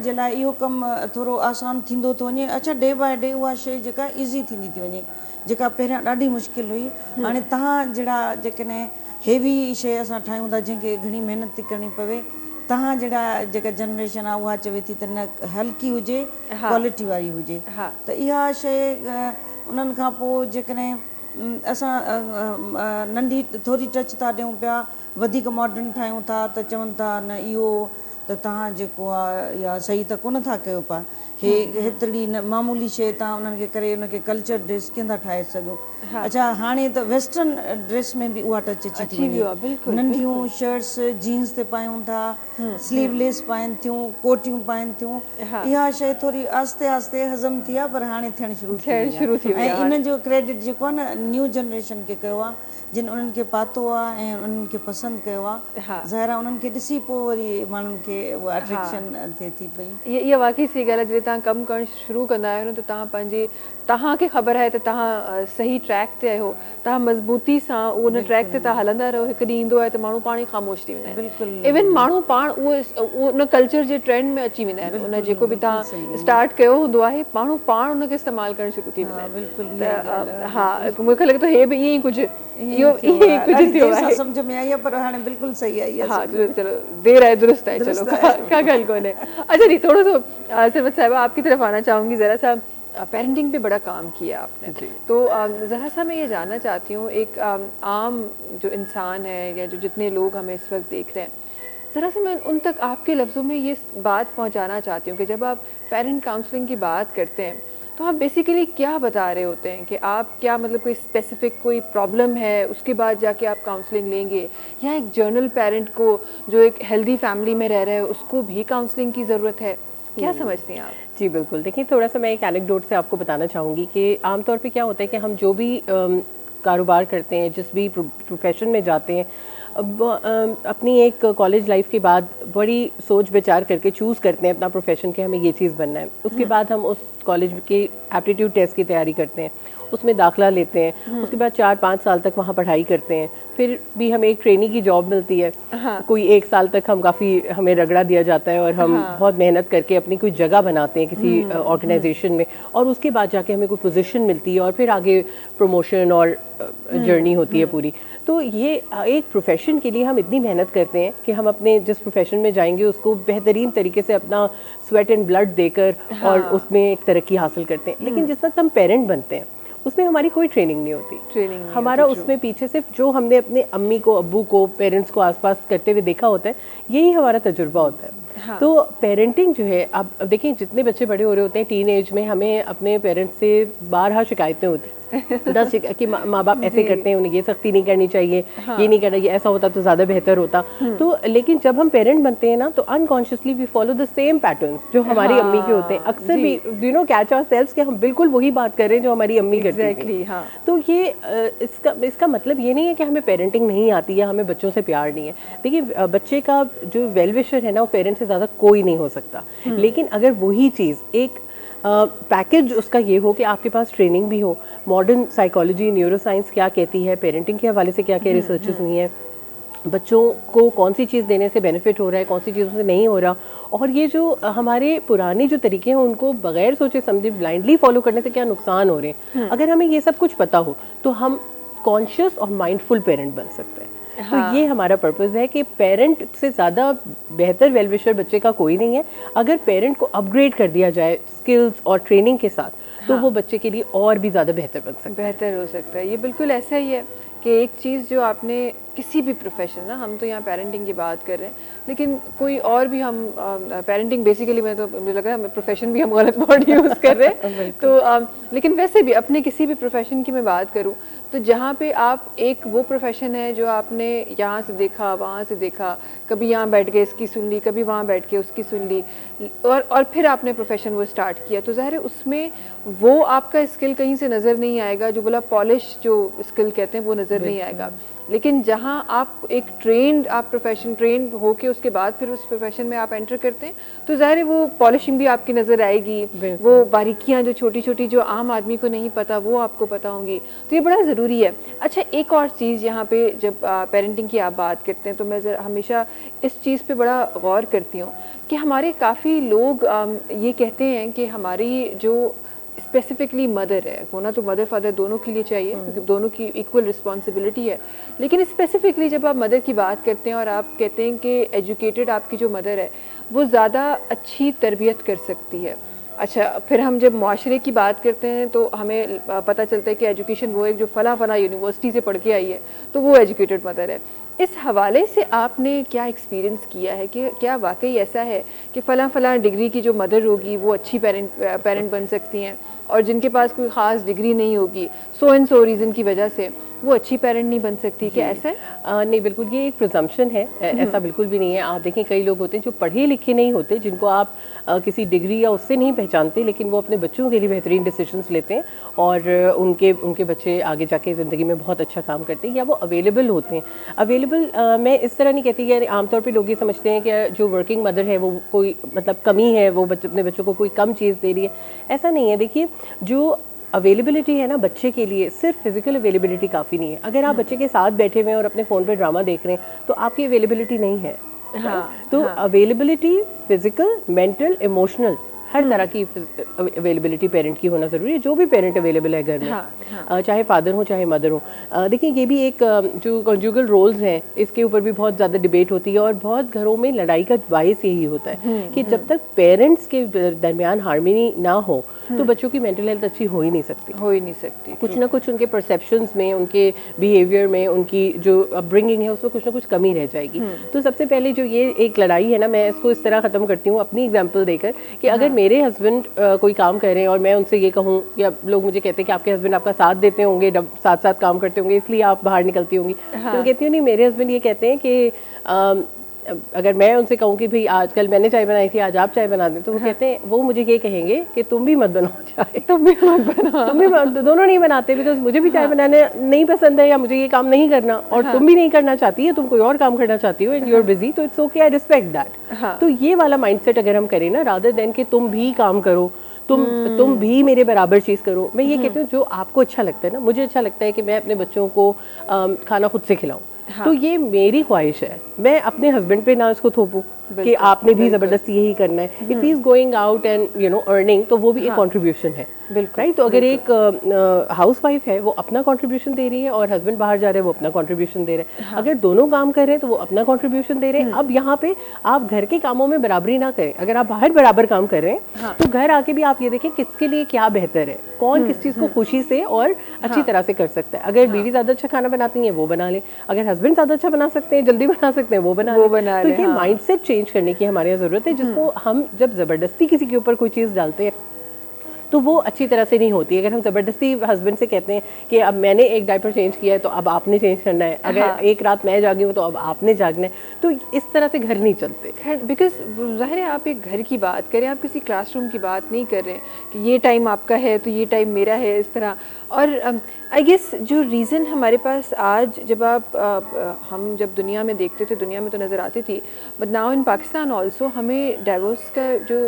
जे लाइ इहो कमु थोरो आसान थींदो थो वञे अच्छा डे बाय डे उहा शइ जेका ईज़ी थींदी थी वञे जेका पहिरियां ॾाढी मुश्किल हुई हाणे तव्हां जहिड़ा जेकॾहिं हेवी शइ असां ठाहियूं था जंहिंखे घणी महिनत थी करणी पवे तव्हां जहिड़ा जेका जनरेशन आहे उहा चवे थी त न हल्की हुजे क्वालिटी वारी हुजे त इहा शइ उन्हनि खां पोइ जेकॾहिं असां नंढी थोरी टच था ॾियूं पिया वधीक मॉडर्न ठाहियूं था त चवनि था न इहो त तव्हां जेको आहे या सही त कोन था कयो पिया हेतिरी न मामूली शइ तव्हां उन्हनि खे करे उनखे कल्चर ड्रेस कीअं था ठाहे सघो अच्छा हाणे त वेस्टर्न ड्रेस में बि उहा टच अची थी वञे नंढियूं शर्ट्स जीन्स ते पायूं था स्लीवलेस पाइनि थियूं कोटियूं पाइनि थियूं इहा शइ थोरी आहिस्ते आहिस्ते हज़म थी आहे पर हाणे थियणु शुरू थी वई ऐं इन जो क्रेडिट जेको आहे न न्यू जनरेशन खे कयो आहे जिन उन्हनि खे पातो आहे ऐं उन्हनि खे पसंदि कयो आहे ज़ाहिर आहे उन्हनि खे ॾिसी पोइ वरी माण्हुनि खे उहा अट्रैक्शन थिए थी पई इहा वाक़ई सी ॻाल्हि आहे जॾहिं तव्हां कमु करणु शुरू कंदा आहियो न त तव्हां तव्हांखे ख़बर आहे त तव्हां सही ट्रैक ते आहियो तव्हां मज़बूती सां उन ट्रैक ते तव्हां हलंदा रहो हिकु ॾींहुं ईंदो आहे त माण्हू पाण ई ख़ामोश थी वेंदा आहिनि इवन माण्हू पाण उन कल्चर जे ट्रेंड में अची वेंदा आहिनि उन जेको बि तव्हां स्टार्ट कयो हूंदो आहे माण्हू पाण उनखे इस्तेमालु करणु शुरू थी वेंदा आहिनि हा मूंखे लॻे थो हे बि ईअं ई कुझु समझ में आई पर हाणे बिल्कुलु सही आई हाँ चलो देर है दुरुस्त है चलो का गल कौन है अच्छा जी थोड़ा सा सरवत साहिबा आपकी तरफ आना चाहूँगी ज़रा सा पेरेंटिंग पे बड़ा काम किया आपने तो ज़रा सा मैं ये जानना चाहती हूँ एक आम जो इंसान है या जो जितने लोग हमें इस वक्त देख रहे हैं ज़रा सा मैं उन तक आपके लफ्ज़ों में ये बात पहुँचाना चाहती हूँ कि जब आप पेरेंट काउंसलिंग की बात करते हैं तो आप बेसिकली क्या बता रहे होते हैं कि आप क्या मतलब कोई स्पेसिफिक कोई प्रॉब्लम है उसके बाद जाके आप काउंसलिंग लेंगे या एक जर्नल पेरेंट को जो एक हेल्दी फैमिली में रह रहे हैं उसको भी काउंसलिंग की ज़रूरत है क्या समझती हैं आप जी बिल्कुल देखिए थोड़ा सा मैं एक एनेक्डोट से आपको बताना चाहूँगी कि आमतौर पे क्या होता है कि हम जो भी कारोबार करते हैं जिस भी प्रोफेशन में जाते हैं अपनी एक कॉलेज लाइफ के बाद बड़ी सोच विचार करके चूज़ करते हैं अपना प्रोफेशन के हमें ये चीज़ बनना है उसके बाद हम उस कॉलेज के एप्टीट्यूड टेस्ट की तैयारी करते हैं उसमें दाखिला लेते हैं उसके बाद 4-5 साल तक वहाँ पढ़ाई करते हैं फिर भी हमें एक ट्रेनिंग की जॉब मिलती है कोई 1 साल तक हम काफ़ी हमें रगड़ा दिया जाता है और हम बहुत मेहनत करके अपनी कोई जगह बनाते हैं किसी ऑर्गेनाइजेशन में और उसके बाद जाके हमें कोई पोजीशन मिलती है और फिर आगे प्रमोशन और जर्नी होती है पूरी तो ये एक प्रोफेशन के लिए हम इतनी मेहनत करते हैं कि हम अपने जिस प्रोफेशन में जाएंगे उसको बेहतरीन तरीके से अपना स्वेट एंड ब्लड देकर और उसमें एक तरक्की हासिल करते हैं लेकिन जिस वक्त हम पेरेंट बनते हैं उसमें हमारी कोई ट्रेनिंग नहीं होती हमारा उसमें पीछे सिर्फ जो हमने अपने अम्मी को अब्बू को पेरेंट्स को आसपास करते हुए देखा होता है यही हमारा तजुर्बा होता है तो पेरेंटिंग जो है, अब देखिए जितने बच्चे बड़े हो रहे होते हैं टीन एज में, हमें अपने पेरेंट्स से 12 शिकायतें होती 10 कि माँ बाप ऐसे करते हैं, उन्हें ये सख्ती नहीं करनी चाहिए, ये नहीं करना, ये ऐसा होता तो ज़्यादा बेहतर होता। तो लेकिन जब हम पेरेंट बनते हैं ना, तो unconsciously we follow the same patterns जो हमारी अम्मी के होते हैं। अक्सर भी यू नो कैच आवरसेल्व्स कि हम बिल्कुल वही बात कर रहे हैं जो हमारी अम्मी करती थी। तो ये इसका मतलब ये नहीं है कि हमें पेरेंटिंग नहीं आती या हमें बच्चों से प्यार नहीं है। देखिए बच्चे का जो वेल विशर है ना, वो पेरेंट से ज़्यादा कोई नहीं हो सकता। लेकिन अगर वही चीज़ एक पैकेज उसका ये हो कि आपके पास ट्रेनिंग भी हो, मॉडर्न साइकोलॉजी, न्यूरोसाइंस क्या कहती है, पेरेंटिंग के हवाले से क्या क्या रिसर्चेस हुई हैं, बच्चों को कौन सी चीज़ देने से बेनिफिट हो रहा है, कौन सी चीज़ों से नहीं हो रहा, और ये जो हमारे पुराने जो तरीके हैं उनको बगैर सोचे समझे ब्लाइंडली फॉलो करने से क्या नुकसान हो रहे हैं। अगर हमें ये सब कुछ पता हो तो हम कॉन्शियस और माइंडफुल पेरेंट बन सकते हैं। तो ये हमारा पर्पस है कि पेरेंट से ज़्यादा बेहतर वेलविशर बच्चे का कोई नहीं है। अगर पेरेंट को अपग्रेड कर दिया जाए स्किल्स और ट्रेनिंग के साथ, तो वो बच्चे के लिए और भी ज़्यादा बेहतर बन सकता है, बेहतर हो सकता है। ये बिल्कुल ऐसा ही है कि एक चीज़ जो आपने किसी भी प्रोफेशन ना, हम तो यहाँ पेरेंटिंग की बात कर रहे हैं, लेकिन कोई और भी हम पेरेंटिंग बेसिकली मैं तो मुझे लग रहा है प्रोफेशन भी हम गलत वर्ड यूज़ कर रहे हैं तो लेकिन वैसे भी अपने किसी भी प्रोफेशन की मैं बात करूँ तो जहाँ पे आप एक वो प्रोफेशन है जो आपने यहाँ से देखा, वहाँ से देखा, कभी यहाँ बैठ के इसकी सुन ली, कभी वहाँ बैठ के उसकी सुन ली, और फिर आपने प्रोफेशन वो स्टार्ट किया, तो ज़ाहिर है उसमें वो आपका स्किल कहीं से नज़र नहीं आएगा, जो बोला पॉलिश जो स्किल कहते हैं वो नज़र नहीं आएगा। लेकिन जहाँ आप एक आप प्रोफेशन ट्रेंड होके उसके बाद फिर उस प्रोफेशन में आप एंटर करते हैं, तो ज़ाहिर है वो पॉलिशिंग भी आपकी नज़र आएगी, वो बारीकियाँ जो छोटी छोटी जो आम आदमी को नहीं पता वो आपको पता होंगी। तो ये बड़ा ज़रूरी है। अच्छा, एक और चीज़ यहाँ पे जब पेरेंटिंग की आप बात करते हैं तो मैं हमेशा इस चीज़ पे बड़ा गौर करती हूँ कि हमारे काफ़ी लोग ये कहते हैं कि हमारी जो स्पेसिफिकली मदर है, होना तो मदर फादर दोनों के लिए चाहिए क्योंकि दोनों की इक्वल रिस्पॉन्सिबिलिटी है, लेकिन स्पेसिफिकली जब आप मदर की बात करते हैं और आप कहते हैं कि एजुकेटेड आपकी जो मदर है वो ज़्यादा अच्छी तरबियत कर सकती है। अच्छा, फिर हम जब मुआशरे की बात करते हैं तो हमें पता चलता है कि एजुकेशन वो एक जो फला यूनिवर्सिटी से पढ़ के आई है तो वो एजुकेटेड मदर है। इस हवाले से आपने क्या एक्सपीरियंस किया है कि क्या वाकई ऐसा है कि फला डिग्री की जो मदर होगी वो अच्छी पेरेंट बन सकती हैं, और जिनके पास कोई ख़ास डिग्री नहीं होगी सो एंड सो रीज़न की वजह से वो अच्छी पेरेंट नहीं बन सकती? क्या ऐसा है? नहीं, बिल्कुल ये एक प्रिजम्पशन है, ऐसा बिल्कुल भी नहीं है। आप देखें कई लोग होते हैं जो पढ़े लिखे नहीं होते, जिनको आप किसी डिग्री या उससे नहीं पहचानते, लेकिन वो अपने बच्चों के लिए बेहतरीन डिसीजंस लेते हैं और उनके बच्चे आगे जाके ज़िंदगी में बहुत अच्छा काम करते हैं, या वो अवेलेबल होते हैं। अवेलेबल मैं इस तरह नहीं कहती कि आमतौर पे लोग ये समझते हैं कि जो वर्किंग मदर है वो कोई मतलब कमी है, वो अपने बच्चों को कोई कम चीज़ दे रही है, ऐसा नहीं है। देखिए जो अवेलेबिलिटी है ना बच्चे के लिए, सिर्फ फिजिकल अवेलेबिलिटी काफ़ी नहीं है। अगर आप बच्चे के साथ बैठे हुए हैं और अपने फ़ोन पे ड्रामा देख रहे हैं तो आपकी अवेलेबिलिटी नहीं है। तो अवेलेबिलिटी फिजिकल, मेंटल, इमोशनल, हर तरह की अवेलेबिलिटी पेरेंट की होना ज़रूरी है, जो भी पेरेंट अवेलेबल है घर में, चाहे फादर हो चाहे मदर हो। देखिए ये भी एक जो कॉन्जुगल रोल्स हैं इसके ऊपर भी बहुत ज़्यादा डिबेट होती है, और बहुत घरों में लड़ाई का बायस यही होता है कि जब तक पेरेंट्स के दरमियान हार्मनी ना हो तो बच्चों की मेंटल हेल्थ अच्छी हो ही नहीं सकती। कुछ ना कुछ उनके परसेप्शंस में, उनके बिहेवियर में, उनकी जो अपब्रिंगिंग है उसमें कुछ ना कुछ कमी रह जाएगी। तो सबसे पहले जो ये एक लड़ाई है ना, मैं इसको इस तरह ख़त्म करती हूँ अपनी एग्जांपल देकर कि अगर मेरे हस्बैंड कोई काम कर रहे हैं और मैं उनसे ये कहूँ, या लोग मुझे कहते हैं कि आपके हस्बैंड आपका साथ देते होंगे, साथ साथ काम करते होंगे इसलिए आप बाहर निकलती होंगी, तो मैं कहती हूँ नहीं, मेरे हस्बैंड ये कहते हैं कि अगर मैं उनसे कहूँ कि भाई आज कल मैंने चाय बनाई थी, आज आप चाय बना दें, तो वो कहते हैं, वो मुझे ये कहेंगे कि तुम भी मत बनाओ चाय, तुम भी दोनों नहीं बनाते, बिकॉज मुझे भी चाय बनाने नहीं पसंद है, या मुझे ये काम नहीं करना, और तुम भी नहीं करना चाहती है, तुम कोई और काम करना चाहती हो एंड यू आर बिजी, तो it's okay, I respect that. तो ये वाला माइंडसेट अगर हम करें ना, रादर देन कि तुम भी काम करो, तुम भी मेरे बराबर चीज़ करो, मैं ये कहती हूँ जो आपको अच्छा लगता है ना, मुझे अच्छा लगता है कि मैं अपने बच्चों को खाना खुद से खिलाऊं, तो ये मेरी ख्वाहिश है, मैं अपने हस्बैंड पे ना इसको थोपूं कि आपने भी ज़बरदस्ती यही करना है। If he is going out and earning, तो वो भी एक कंट्रीब्यूशन है, राइट। तो अगर एक हाउस वाइफ है वो अपना कंट्रीब्यूशन दे रही है और हस्बैंड बाहर जा रहे हैं वो अपना कंट्रीब्यूशन दे रहे हैं, अगर दोनों काम कर रहे हैं तो वो अपना कंट्रीब्यूशन दे रहे हैं। अब यहाँ पे आप घर के कामों में बराबरी ना करें, अगर आप बाहर बराबर काम कर रहे हैं तो घर आके भी आप ये देखें किसके लिए क्या बेहतर है, कौन किस चीज़ को खुशी से और अच्छी तरह से कर सकता है। अगर बीवी ज़्यादा अच्छा खाना बनाती है वो बना ले, अगर हस्बैंड ज़्यादा अच्छा बना सकते हैं, जल्दी बना सकते हैं, वो बना ले। तो ये माइंडसेट चेंज करने की हमारे यहाँ ज़रूरत है, जिसको हम जब ज़बरदस्ती किसी के ऊपर कोई चीज़ डालते हैं तो वो अच्छी तरह से नहीं होती है। अगर हम ज़बरदस्ती हस्बैंड से कहते हैं कि अब मैंने एक डायपर चेंज किया है तो अब आपने चेंज करना है, अगर एक रात मैं जागी हूँ तो अब आपने जागना है, तो इस तरह से घर नहीं चलते। खैर, बिकॉज ज़ाहिर है आप एक घर की बात करें, आप किसी क्लासरूम की बात नहीं कर रहे हैं कि ये टाइम आपका है तो ये टाइम मेरा है, इस तरह। और आई गेस जो रीज़न हमारे पास आज, जब हम जब दुनिया में देखते थे, दुनिया में तो नज़र आती थी, but now in Pakistan also हमें डाइवोर्स का जो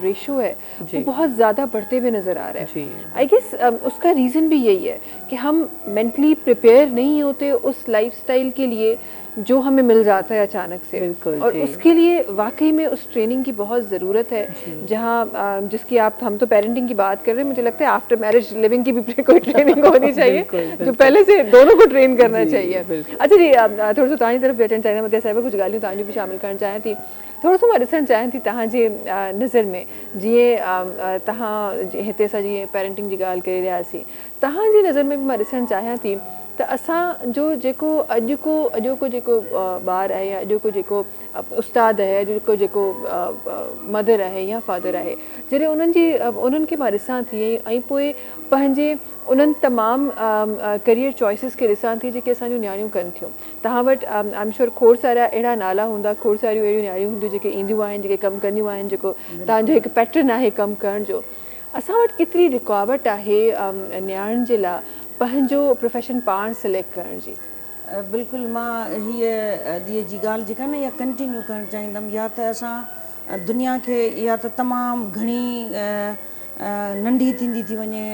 रेशो है वो बहुत ज़्यादा बढ़ते हुए नज़र आ रहा है। आई गेस उसका रीज़न भी यही है कि हम मेंटली प्रिपेयर नहीं होते उस लाइफस्टाइल के लिए जो हमें मिल जाता है अचानक से। बिल्कुल, और उसके लिए वाकई में उस ट्रेनिंग की बहुत ज़रूरत है, जहाँ जिसकी हम तो पेरेंटिंग की बात कर रहे हैं, मुझे लगता है आफ्टर मैरिज लिविंग की भी कोई ट्रेनिंग होनी चाहिए जो पहले से दोनों को ट्रेन करना चाहिए। अच्छा जी, थोड़ा सा तव्हांजी तरफ अचणु चाहियां, मतिया साहिबा कुछ ॻाल्हियूं तव्हांजूं बि शामिल करणु चाहियां थी। थोरो सो मां ॾिसणु चाहियां थी तव्हांजे नज़र में, जीअं तव्हां हिते असां जीअं पेरेंटिंग जी ॻाल्हि करे रहियासीं, तव्हांजी नज़र में बि मां ॾिसणु चाहियां थी त असांजो जेको अॼोको जेको ॿार आहे, या अॼोको जेको उस्ताद आहे, अॼोको जेको मदर आहे या फादर आहे, जॾहिं उन्हनि खे मां ॾिसां थी ऐं पोइ पंहिंजे उन्हनि तमामु करियर चॉइसिस खे ॾिसां थी जेके असांजूं न्याणियूं कनि थियूं। तव्हां वटि आई एम श्योर खोड़ सारा अहिड़ा नाला हूंदा, खोड़ सारियूं अहिड़ियूं न्याणियूं हूंदियूं जेके ईंदियूं आहिनि, जेके कमु कंदियूं आहिनि, जेको तव्हांजो हिकु पैटर्न आहे कमु करण जो। असां वटि केतिरी रुकावट आहे न्याणियुनि जे लाइ पंहिंजो प्रोफेशन पाण सिलेक्ट करण जी? बिल्कुलु, मां हीअ जी ॻाल्हि जेका न इहा कंटिन्यू करणु चाहींदमि। या त असां दुनिया खे या त तमामु घणी नंढी थींदी थी वञे,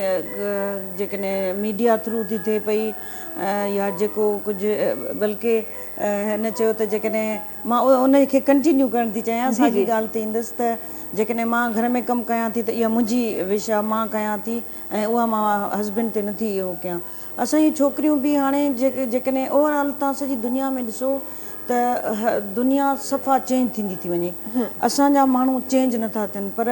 जेकॾहिं मीडिया थ्रू थी थिए पई, या जेको कुझु, बल्कि हिन चयो त जेकॾहिं मां उन खे कंटिन्यू करणु थी चाहियां, साॻी ॻाल्हि ते ईंदसि त जेकॾहिं मां घर में कमु कयां थी त इहा मुंहिंजी विश आहे, मां कयां थी, ऐं उहा मां हस्बैंड ते नथी इहो कयां। असांजी छोकिरियूं बि हाणे जेकॾहिं ओवरऑल तव्हां सॼी दुनिया में ॾिसो त दुनिया सफ़ा चेंज थींदी थी वञे, असांजा माण्हू चेंज नथा थियनि। पर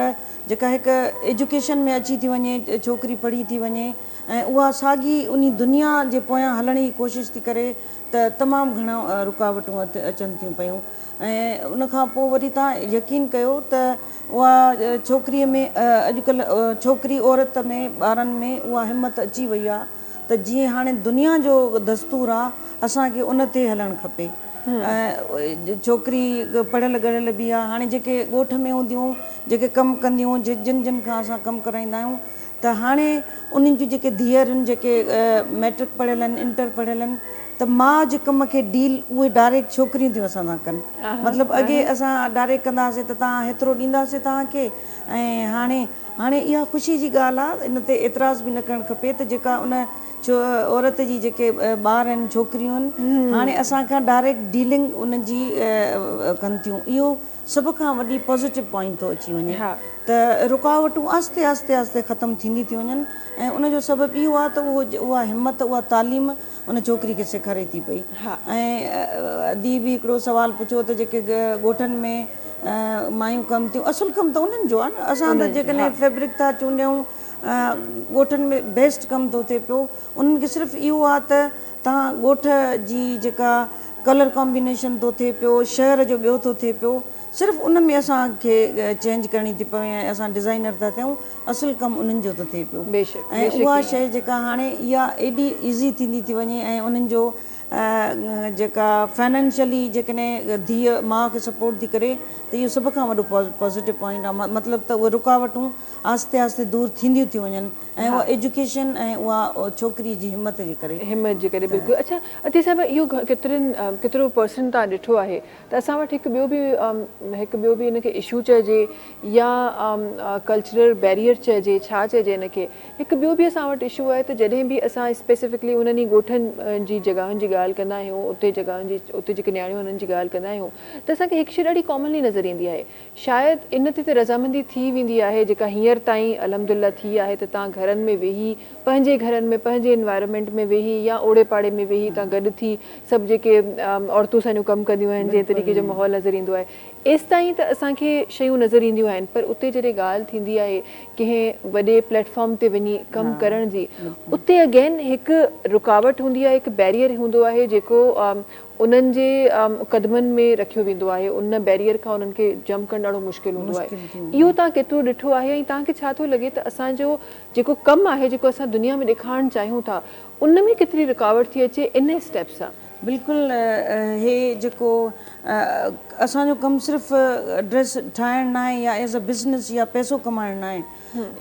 जेका हिकु एजुकेशन में अची थी वञे, छोकिरी पढ़ी थी वञे ऐं उहा साॻी उन दुनिया जे पोयां हलण जी कोशिशि थी करे, त तमामु घणा रुकावटूं अचनि थियूं पियूं। ऐं उनखां पोइ वरी तव्हां यकीन कयो त उहा छोकिरीअ में अॼुकल्ह छोकिरी औरत में, ॿारनि में उहा हिमत अची वई आहे त जीअं हाणे दुनिया जो दस्तूर आहे, असांखे उन ते हलणु खपे। छोकिरी पढ़ियल ॻढ़ियल बि आहे। हाणे जेके ॻोठ में हूंदियूं, जेके कमु कंदियूं, जिन खां असां कमु कराईंदा आहियूं, त हाणे उन्हनि जूं जेके धीअरुनि जेके मैट्रिक पढ़ियल आहिनि, इंटर पढ़ियल आहिनि, त माउ जे कम खे डील उहे डायरेक्ट छोकिरियूं थियूं असां सां कनि। मतिलबु अॻे असां डायरेक्ट कंदा हुआसीं त तव्हां हेतिरो ॾींदासीं तव्हांखे, ऐं हाणे इहा ख़ुशी जी ॻाल्हि आहे, इन ते एतिराज़ बि न करणु खपे त जेका उन औरत जी जेके ॿार आहिनि, छोकिरियूं आहिनि, हाणे असांखां डायरेक्ट डीलिंग उनजी कनि थियूं। इहो सभ खां वॾी पॉज़िटिव पॉइंट थो अची वञे त रुकावटूं आस्ते आस्ते आस्ते ख़तमु थींदी थियूं वञनि। ऐं उनजो सबबु इहो आहे त उहा हिमत, उहा तालीम उन छोकिरी खे सेखारे थी पई। ऐं अदी बि हिकिड़ो सुवालु पुछो त जेके ॻोठनि में मायूं कमु थियूं, असुलु कमु त उन्हनि जो आहे न। असां त जेकॾहिं फैब्रिक था चूंडियूं, ॻोठनि में बेस्ट कमु थो थिए पियो, उन्हनि खे सिर्फ़ु इहो आहे त तव्हां ॻोठ जी जेका कलर कॉम्बिनेशन थो थिए पियो, शहर जो ॿियो थो थिए पियो, सिर्फ़ु उन में असांखे चेंज करणी थी पवे ऐं असां डिज़ाइनर था थियूं, असुलु कमु उन्हनि जो थो थिए पियो। ऐं उहा शइ जेका हाणे इहा एॾी ईज़ी थींदी थी वञे, ऐं उन्हनि जो जेका फाइनेंशियली जेकॾहिं धीअ माउ खे सपोर्ट थी करे, त इहो सभ खां वॾो पॉज़िटिव पॉइंट आहे। मतिलबु त उहे रुकावटूं आस्ते आस्ते दूरि थींदियूं थी वञनि, ऐं उहा एजुकेशन ऐं उहा छोकिरी जी हिमत जे करे। बिल्कुलु। अच्छा अती साहिब, इहो केतिरो परसेंट तव्हां ॾिठो आहे त असां वटि हिकु ॿियो बि इनखे इशू चइजे या कल्चरल बैरियर चइजे, छा चइजे इनखे, हिकु ॿियो बि असां वटि इशू आहे त जॾहिं बि असां स्पेसिफिकली उन्हनि ॻोठनि जी जॻहियुनि जी ॻाल्हि कंदा आहियूं, उते जेके न्याणियूं उन्हनि जी ॻाल्हि कंदा आहियूं, त असांखे हिकु शइ ॾाढी कॉमनली नज़र ईंदी आहे। शायदि इन ते रज़ामंदी थी वेंदी आहे, जेका हींअर ताईं अलहमदुलिल्लाह थी आहे, त तव्हां घरनि में वेही, पंहिंजे घरनि में, पंहिंजे इन्वायरमेंट में वेही, या ओड़े पाड़े में वेही तव्हां गॾु थी, सभु जेके औरतूं असांजूं कमु कंदियूं आहिनि, जंहिं तरीक़े जो माहौल नज़र ईंदो आहे, एसि ताईं त असांखे शयूं नज़र ईंदियूं आहिनि, पर उते जॾहिं ॻाल्हि थींदी आहे कंहिं वॾे प्लेटफॉर्म ते वञी कमु करण जी, उते अगेन हिकु रुकावट हूंदी आहे, हिकु बैरियर हूंदो आहे जेको उन्हनि जे क़दमनि में रखियो वेंदो आहे। उन बैरियर खां उन्हनि खे जंप करणु ॾाढो मुश्किल हूंदो आहे। इहो तव्हां केतिरो ॾिठो आहे ऐं तव्हांखे छा थो लॻे त असांजो जेको कमु आहे, जेको असां दुनिया में ॾेखारणु चाहियूं था, उन में केतिरी रुकावट थी अचे इन स्टेप सां? बिल्कुलु हे जेको असांजो कमु सिर्फ़ु ड्रेस ठाहिणु न आहे या एज़ अ बिज़नेस या पैसो कमाइणु न आहे,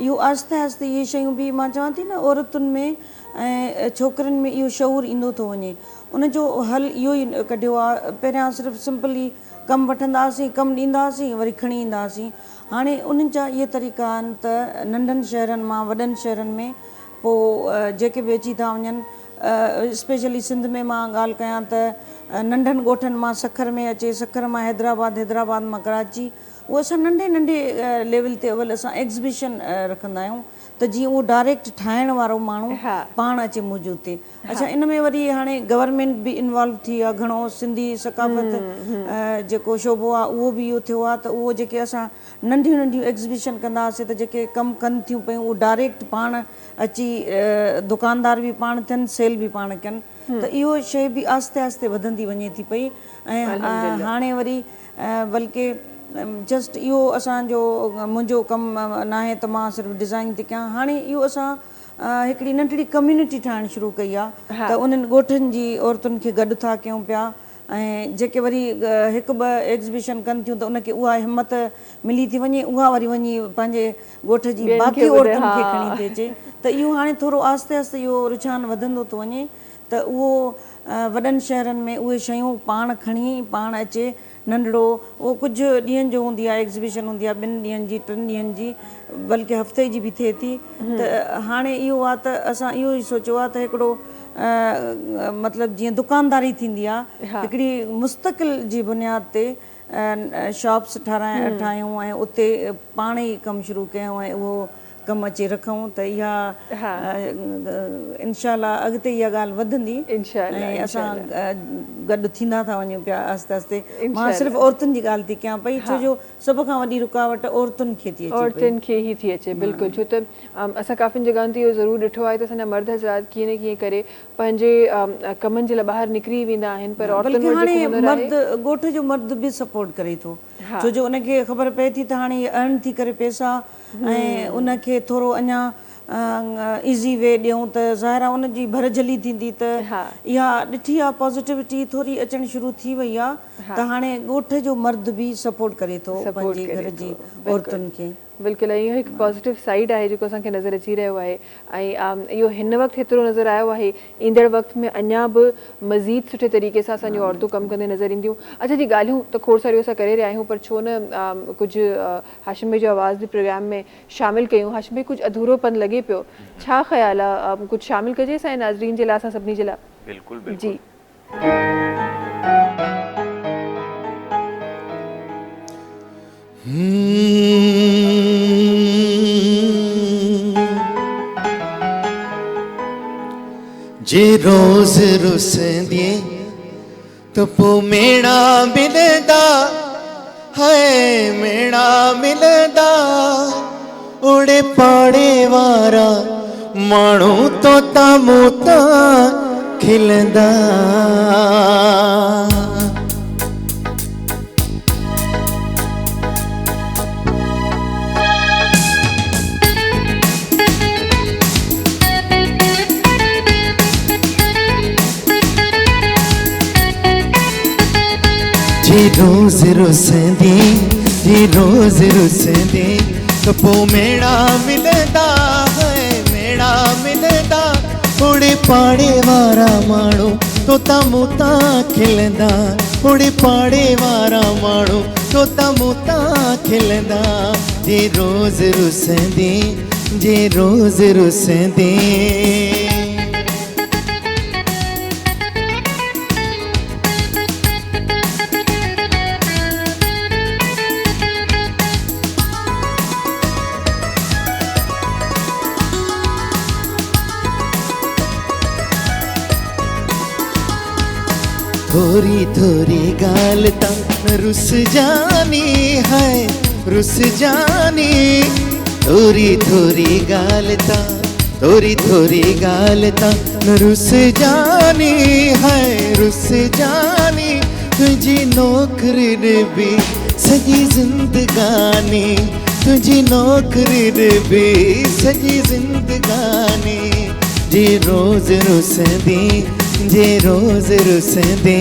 इहो आहिस्ते आहिस्ते इहे शयूं बि मां चवां थी न औरतुनि में ऐं छोकिरनि में इहो शऊर ईंदो थो वञे। उनजो हल इहो ई कढियो आहे। पहिरियां सिर्फ़ु सिंपली कमु वठंदा हुआसीं, कमु ॾींदा हुआसीं, वरी खणी ईंदा हुआसीं। हाणे उन्हनि जा इहे तरीक़ा आहिनि त नंढनि शहरनि मां वॾनि शहरनि में पोइ जेके बि अची था वञनि, स्पेशली सिंध में मां ॻाल्हि कयां त नंढनि ॻोठनि मां सखर में अचे, सखर मां हैदराबाद, हैदराबाद मां कराची, उहो असां नंढे नंढे लेवल ते अवल असां एग्ज़िबिशन रखंदा आहियूं त जीअं उहो डायरेक्ट ठाहिण वारो माण्हू पाण अचे मौजूदु थिए। अच्छा, इन में वरी हाणे गवर्नमेंट बि इन्वॉल्व थी आहे घणो। सिंधी सकाफ़त जेको शोबो आहे उहो बि इहो थियो आहे त उहो जेके असां नंढियूं नंढियूं एग्ज़िबिशन कंदा हुआसीं त जेके कमु कनि थियूं पियूं उहो डायरेक्ट पाण अची दुकानदार बि पाण थियनि, सेल बि पाण कनि, त इहो शइ बि आहिस्ते आहिस्ते वधंदी वञे थी पई। ऐं हाणे वरी बल्कि जस्ट इहो असांजो मुंहिंजो कमु न आहे त मां सिर्फ़ु डिज़ाइन थी कयां। हाणे इहो असां हिकिड़ी नंढड़ी कम्यूनिटी ठाहिणु शुरू कई आहे त उन्हनि ॻोठनि जी औरतुनि खे गॾु था कयूं पिया, ऐं जेके वरी हिकु ॿ एग्ज़िबिशन कनि थियूं त उनखे उहा हिमत मिली थी वञे, उहा वरी वञी पंहिंजे ॻोठ जी बाक़ी औरतुनि खे खणी थी अचे। त इहो हाणे थोरो आहिस्ते आहिस्ते इहो रुझान वधंदो थो वञे त उहो वॾनि शहरनि में उहे शयूं पाण खणी पाण अचे। नंढड़ो उहो कुझु ॾींहंनि जो हूंदी आहे, एग्ज़िबिशन हूंदी आहे 2 ॾींहंनि जी, 3 ॾींहंनि जी, बल्कि हफ़्ते जी बि थिए थी। त हाणे इहो आहे त असां इहो ई सोचियो आहे त हिकिड़ो मतिलबु जीअं दुकानदारी थींदी आहे, हिकिड़ी मुस्तक़िल जी बुनियाद ते शॉप्स ठाहियूं ऐं उते पाण ई कमु शुरू कयूं ऐं उहो कमु अचे रखूं त इहा इनशाअल्लाह अॻिते इहा ॻाल्हि वधंदी ऐं असां गॾु थींदा था वञूं पिया आहिस्ते आहिस्ते। मां सिर्फ़ु औरतुनि जी ॻाल्हि थी कयां पई, छो जो सभ खां वॾी रुकावट औरतुनि खे थी अचे, औरतुनि खे ई थी अचे। बिल्कुलु, छो त असां काफ़ियुनि जॻहियुनि ते इहो ज़रूरु ॾिठो आहे त असांजा मर्द हज़रात कीअं न कीअं करे पंहिंजे कमनि जे लाइ ॿाहिरि निकिरी वेंदा आहिनि, पर औरतुनि हाणे मर्द ॻोठ जो मर्द बि सपोर्ट करे थो, छो जो उनखे ख़बर पए थी त हाणे अर्न थी करे पैसा ऐं उनखे थोरो अञा ईज़ी वे ॾियूं त ज़ाहिर आहे उनजी भरजली थींदी। त इहा ॾिठी आहे पॉज़िटिविटी थोरी अचणु शुरू थी वई आहे त हाणे ॻोठ जो मर्द बि सपोर्ट करे थो पंहिंजे घर जी औरतुनि खे। बिल्कुलु, इहो हिकु पॉज़िटिव साइड आहे जेको असांखे नज़र अची रहियो आहे। ऐं इहो हिन वक़्तु हेतिरो नज़र आयो आहे, ईंदड़ वक़्त में अञा बि मज़ीद सुठे तरीक़े सां असांजूं औरतूं कमु कंदे नज़र ईंदियूं। अच्छा जी, ॻाल्हियूं त खोड़ सारियूं असां करे रहिया आहियूं, पर छो न कुझु हाशिम भाई जो आवाज़ बि प्रोग्राम में शामिलु कयूं। हाशिम भाई, कुझु अधूरोपन लॻे पियो, छा ख़्यालु आहे, कुझु शामिलु कजे असांजे नाज़रीन जे लाइ, असां सभिनी जे लाइ? बिल्कुलु जी। जे रोज़ रुसंदी तो पोइ मेणा मिलंदा, हाय मेणा मिलंदा, ओड़े पाड़े वारा माण्हू तोता मोता खिलंदा। जे रोज़ रुसंदी, जे रोज़ रुसंदी तो पोइ मेणा मिलंदा, है मेणा मिलंदा, ओड़े पाड़े वारा माण्हू तोता मोता खिलंदा, ओड़े पाड़े वारा माण्हू तोता मोता खिलंदा। जे रोज़ रुसंदी, जे रोज़ रुसंदी। थोड़ी थोड़ी गाल तक रुस जानी है, रुस जानी। थोड़ी थोड़ी गाल तक, थोड़ी थोड़ी गाल तक रुस जानी है, रुस जानी। तुझी नौकरी भी सजी जिंदगानी, तुझी नौकरी भी सजी जिंदगानी। जे रोज रुस दी, जे रोज रुस दी।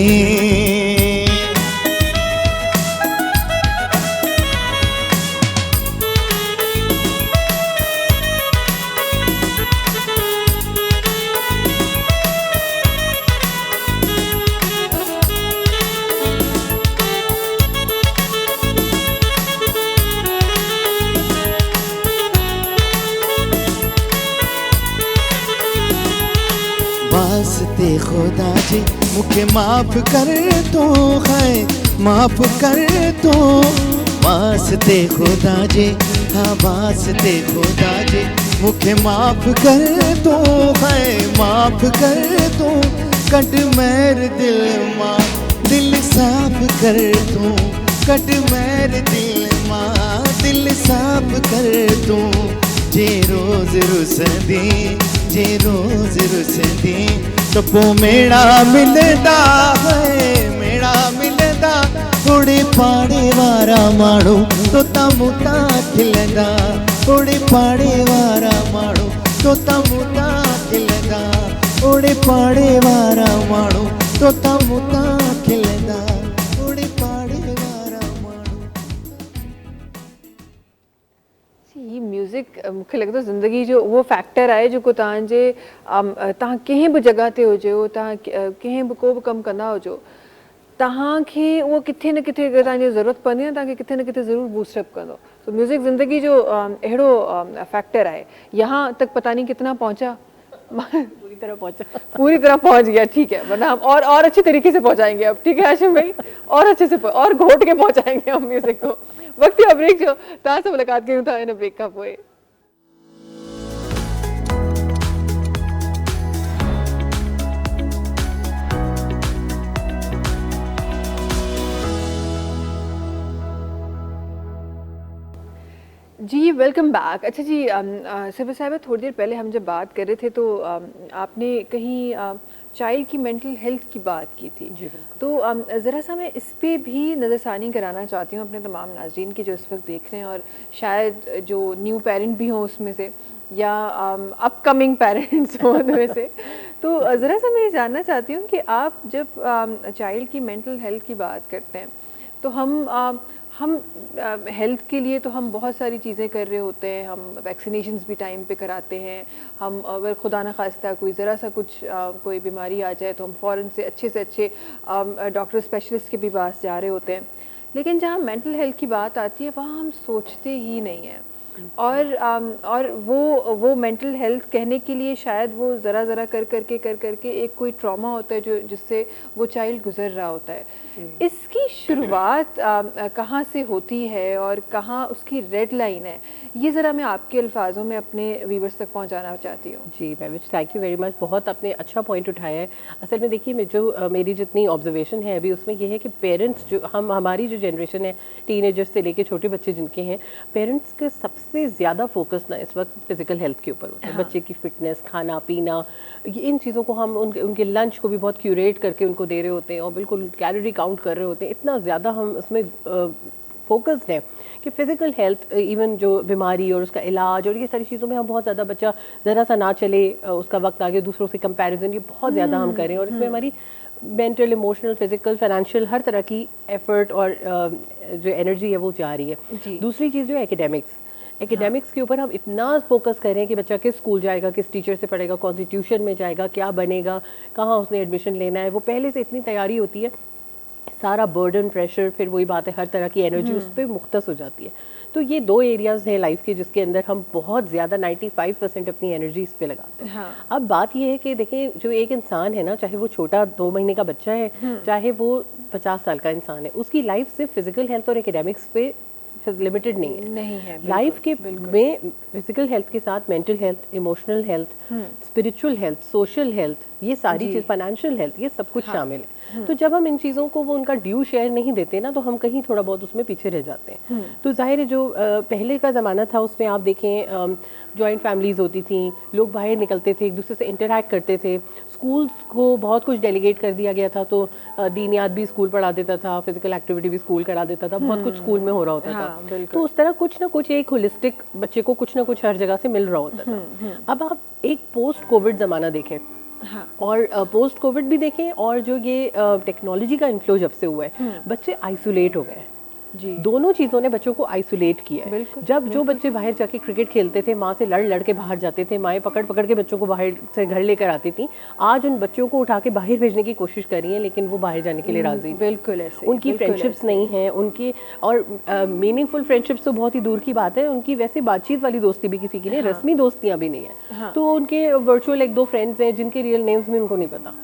वास्ते खुदा जी मुझे माफ कर तो है, माफ कर तो। वास्ते खुदा जी, हाँ वास्ते खुदा जी मुझे माफ कर तो है, माफ कर तो। कट मेर दिल माँ, दिल साफ कर तू। कट मेर दिल माँ, दिल साफ कर तू। जे रोज रुस दी, जे रोज रुस दी। तो पो मेड़ा मिलदा है, मेड़ा मिलदा। थोड़े पाड़े वारा माण्हू तो तमुता खिलंदा, थोड़े पाड़े वारा माण्हू तो तमुता खिलंदा। थोड़े पाड़े वारा माण्हू तो तमुता खिलंदा, थोड़े पाड़े वारा माण्हू। ही म्यूज़िक मूंखे लॻे थो ज़िंदगी जो उहो फैक्टर आहे जेको तव्हांजे तव्हां कंहिं बि जॻह ते हुजो, तव्हां कंहिं बि को बि कमु कंदा हुजो, तव्हांखे उहो किथे न किथे अगरि तव्हांजी ज़रूरत पवंदी आहे तव्हांखे किथे न किथे ज़रूरु बूस्टअप कंदो। तो म्यूज़िक ज़िंदगी जो अहिड़ो फैक्टर आहे। यहाँ तक पता नहीं कितना पहुंचा, पूरी तरह पहुंचा, पूरी तरह पहुंच गया, ठीक है। वरना हम और अच्छे तरीके से पहुंचाएंगे अब, ठीक है हाशिम भाई, और अच्छे से और घोट के पहुंचाएंगे हम म्यूज़िक को। वक्त आहे ब्रेक जो, तव्हां सां मुलाक़ात कयूं था हिन ब्रेक खां पोइ। जी वेलकम बैक। अच्छा जी सिफर साहिबा, थोड़ी देर पहले हम जब बात कर रहे थे तो आपने कहीं चाइल्ड की मेंटल हेल्थ की बात की थी। जी तो ज़रा सा मैं इस पे भी नज़रसानी कराना चाहती हूँ अपने तमाम नाज़रीन की जो इस वक्त देख रहे हैं और शायद जो न्यू पेरेंट भी हों उसमें से, या अपकमिंग पेरेंट्स हों उनमें से। तो ज़रा सा मैं ये जानना चाहती हूँ कि आप जब चाइल्ड की मेंटल हेल्थ की बात करते हैं तो हम हेल्थ के लिए तो हम बहुत सारी चीज़ें कर रहे होते हैं। हम वैक्सीनेशंस भी टाइम पे कराते हैं। हम अगर खुदा न खास्ता कोई ज़रा सा कुछ कोई बीमारी आ जाए तो हम फ़ौरन से अच्छे डॉक्टर स्पेशलिस्ट के भी पास जा रहे होते हैं। लेकिन जहाँ मेंटल हेल्थ की बात आती है वहाँ हम सोचते ही नहीं हैं। और वो मेंटल हेल्थ कहने के लिए शायद वो ज़रा कर करके एक कोई ट्रॉमा होता है जो जिससे वो चाइल्ड गुजर रहा होता है। इसकी शुरुआत कहाँ से होती है और कहाँ उसकी रेड लाइन है, ये ज़रा मैं आपके अल्फाजों में अपने व्यूअर्स तक पहुँचाना चाहती हूँ। जी Mahvish, thank you very much. बहुत आपने अच्छा पॉइंट उठाया है। असल में देखिए, जो मेरी जितनी ऑब्जर्वेशन है अभी उसमें ये है कि पेरेंट्स जो हमारी जो जनरेशन है, टीनेजर्स से लेके छोटे बच्चे जिनके हैं, पेरेंट्स के सबसे ज़्यादा फोकस ना इस वक्त फिजिकल हेल्थ के ऊपर होता है। बच्चे की फिटनेस, खाना पीना, इन चीज़ों को हम उनके लंच को भी बहुत क्यूरेट करके उनको दे रहे होते हैं और बिल्कुल कैलोरी काउंट कर रहे होते हैं। इतना ज़्यादा हम उसमें फोकस्ड है कि फ़िज़िकल हेल्थ, इवन जो बीमारी और उसका इलाज और ये सारी चीज़ों में हम बहुत ज़्यादा, बच्चा ज़रा सा ना चले उसका वक्त आगे दूसरों से कंपैरिजन, ये बहुत ज़्यादा हम करें और इसमें हमारी मेंटल, इमोशनल, फिजिकल, फाइनेंशियल हर तरह की एफर्ट और जो एनर्जी है वो जा रही है। दूसरी चीज़ जो है एकेडमिक्स के ऊपर हम इतना फोकस करें कि बच्चा किस स्कूल जाएगा, किस टीचर से पढ़ेगा, कौन सी ट्यूशन में जाएगा, क्या बनेगा, कहाँ उसने एडमिशन लेना है, वो पहले से इतनी तैयारी होती है, सारा बर्डन, प्रेशर, फिर वही बात है, हर तरह की एनर्जी उस पर मुख्तस हो जाती है। तो ये दो एरियाज़ हैं लाइफ के जिसके अंदर हम बहुत ज़्यादा 95% अपनी एनर्जी इस पे लगाते हैं। अब बात ये है कि देखें, जो एक इंसान है ना, चाहे वो छोटा 2 महीने का बच्चा है, चाहे वो 50 साल का इंसान है, उसकी लाइफ सिर्फ फिजिकल हेल्थ और एकेडमिक्स पे लिमिटेड नहीं है। लाइफ के में फिजिकल हेल्थ के साथ mental health, emotional health, spiritual health, social health, ये सारी चीज़, फाइनेंशियल हेल्थ, ये सब कुछ शामिल है। तो जब हम इन चीज़ों को वो उनका ड्यू शेयर नहीं देते ना, तो हम कहीं थोड़ा बहुत उसमें पीछे रह जाते हैं। तो जाहिर है जो पहले का ज़माना था उसमें आप देखें जॉइंट फैमिलीज़ होती थी, लोग बाहर निकलते थे, एक दूसरे से इंटरैक्ट करते थे, स्कूल्स को बहुत कुछ डेलीगेट कर दिया गया था, तो दीनियात भी स्कूल पढ़ा देता था, फिजिकल एक्टिविटी भी स्कूल करा देता था, बहुत कुछ स्कूल में हो रहा होता था। तो उस तरह कुछ ना कुछ एक होलिस्टिक बच्चे को कुछ ना कुछ हर जगह से मिल रहा होता था। अब आप एक पोस्ट कोविड ज़माना देखें, हाँ। और पोस्ट कोविड भी देखें, और जो ये टेक्नोलॉजी का इन्फ्लो जब से हुआ है, बच्चे आइसोलेट हो गए जी। दोनों चीज़ों ने बच्चों को आइसोलेट किया है। जब जो बच्चे बाहर जाके क्रिकेट खेलते थे, माँ से लड़ लड़ के बाहर जाते थे, माएँ पकड़ पकड़ के बच्चों को बाहर से घर लेकर आती थी, आज उन बच्चों को उठा के बाहर भेजने की कोशिश कर रही हैं, लेकिन वो बाहर जाने के लिए राजी। बिल्कुल ऐसे, उनकी फ्रेंडशिप्स नहीं है, उनकी और मीनिंगफुल फ्रेंडशिप्स तो बहुत ही दूर की बात है, उनकी वैसे बातचीत वाली दोस्ती भी किसी की नहीं, रस्मी दोस्तियाँ भी नहीं है। तो उनके वर्चुअल एक दो फ्रेंड्स हैं जिनके रियल नेम्स भी उनको नहीं पता।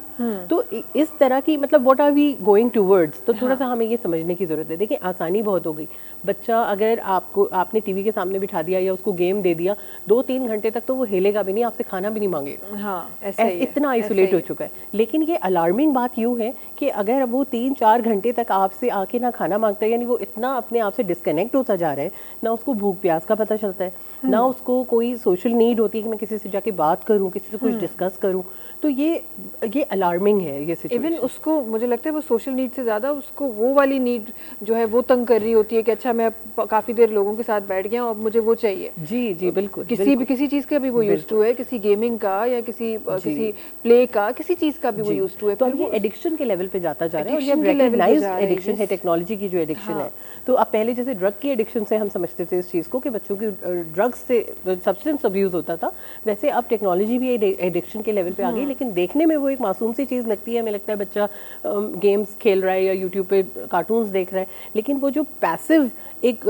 तो इस तरह की मतलब what are we going towards, तो थोड़ा सा हमें ये समझने की जरूरत है। देखिए आसानी बहुत हो गई, बच्चा अगर आपने टीवी के सामने बिठा दिया या उसको गेम दे दिया, 2-3 घंटे तक तो वो हिलेगा भी नहीं, आपसे खाना भी नहीं मांगेगा। हाँ, इतना आइसोलेट हो चुका है। लेकिन ये अलार्मिंग बात यूँ है कि अगर वो 3-4 घंटे तक आपसे आके ना खाना मांगता है, यानी वो इतना अपने आप से डिस्कनेक्ट होता जा रहा है, ना उसको भूख प्यास का पता चलता है, ना उसको कोई सोशल नीड होती है कि मैं किसी से जाके बात करूं, किसी से कुछ डिस्कस करूं। तो ये अलार्मिंग है ये सिचुएशन। इवन उसको मुझे लगता है वो सोशल नीड से ज़्यादा उसको वो वाली नीड जो है वो तंग कर रही होती है कि अच्छा मैं काफ़ी देर लोगों के साथ बैठ गया और मुझे वो चाहिए। जी जी बिल्कुल। किसी चीज़ का भी वो यूज टू है, किसी गेमिंग का या किसी प्ले का, किसी चीज़ का भी वो यूज टू है। तो अब ये एडिक्शन के लेवल पे जाता जा रहा है, और ये रिकॉग्नाइज्ड एडिक्शन है, टेक्नोलॉजी की जो एडिक्शन है। तो अब पहले जैसे ड्रग की एडिक्शन से हम समझते थे इस चीज़ को कि बच्चों की ड्रग्स से सब्सटेंस अब्यूज होता था, वैसे अब टेक्नोलॉजी भी एडिक्शन के लेवल पे आ गई। लेकिन देखने में वो एक मासूम सी चीज़ लगती है, हमें लगता है बच्चा गेम्स खेल रहा है या यूट्यूब पे कार्टून्स देख रहा है, लेकिन वो जो पैसिव एक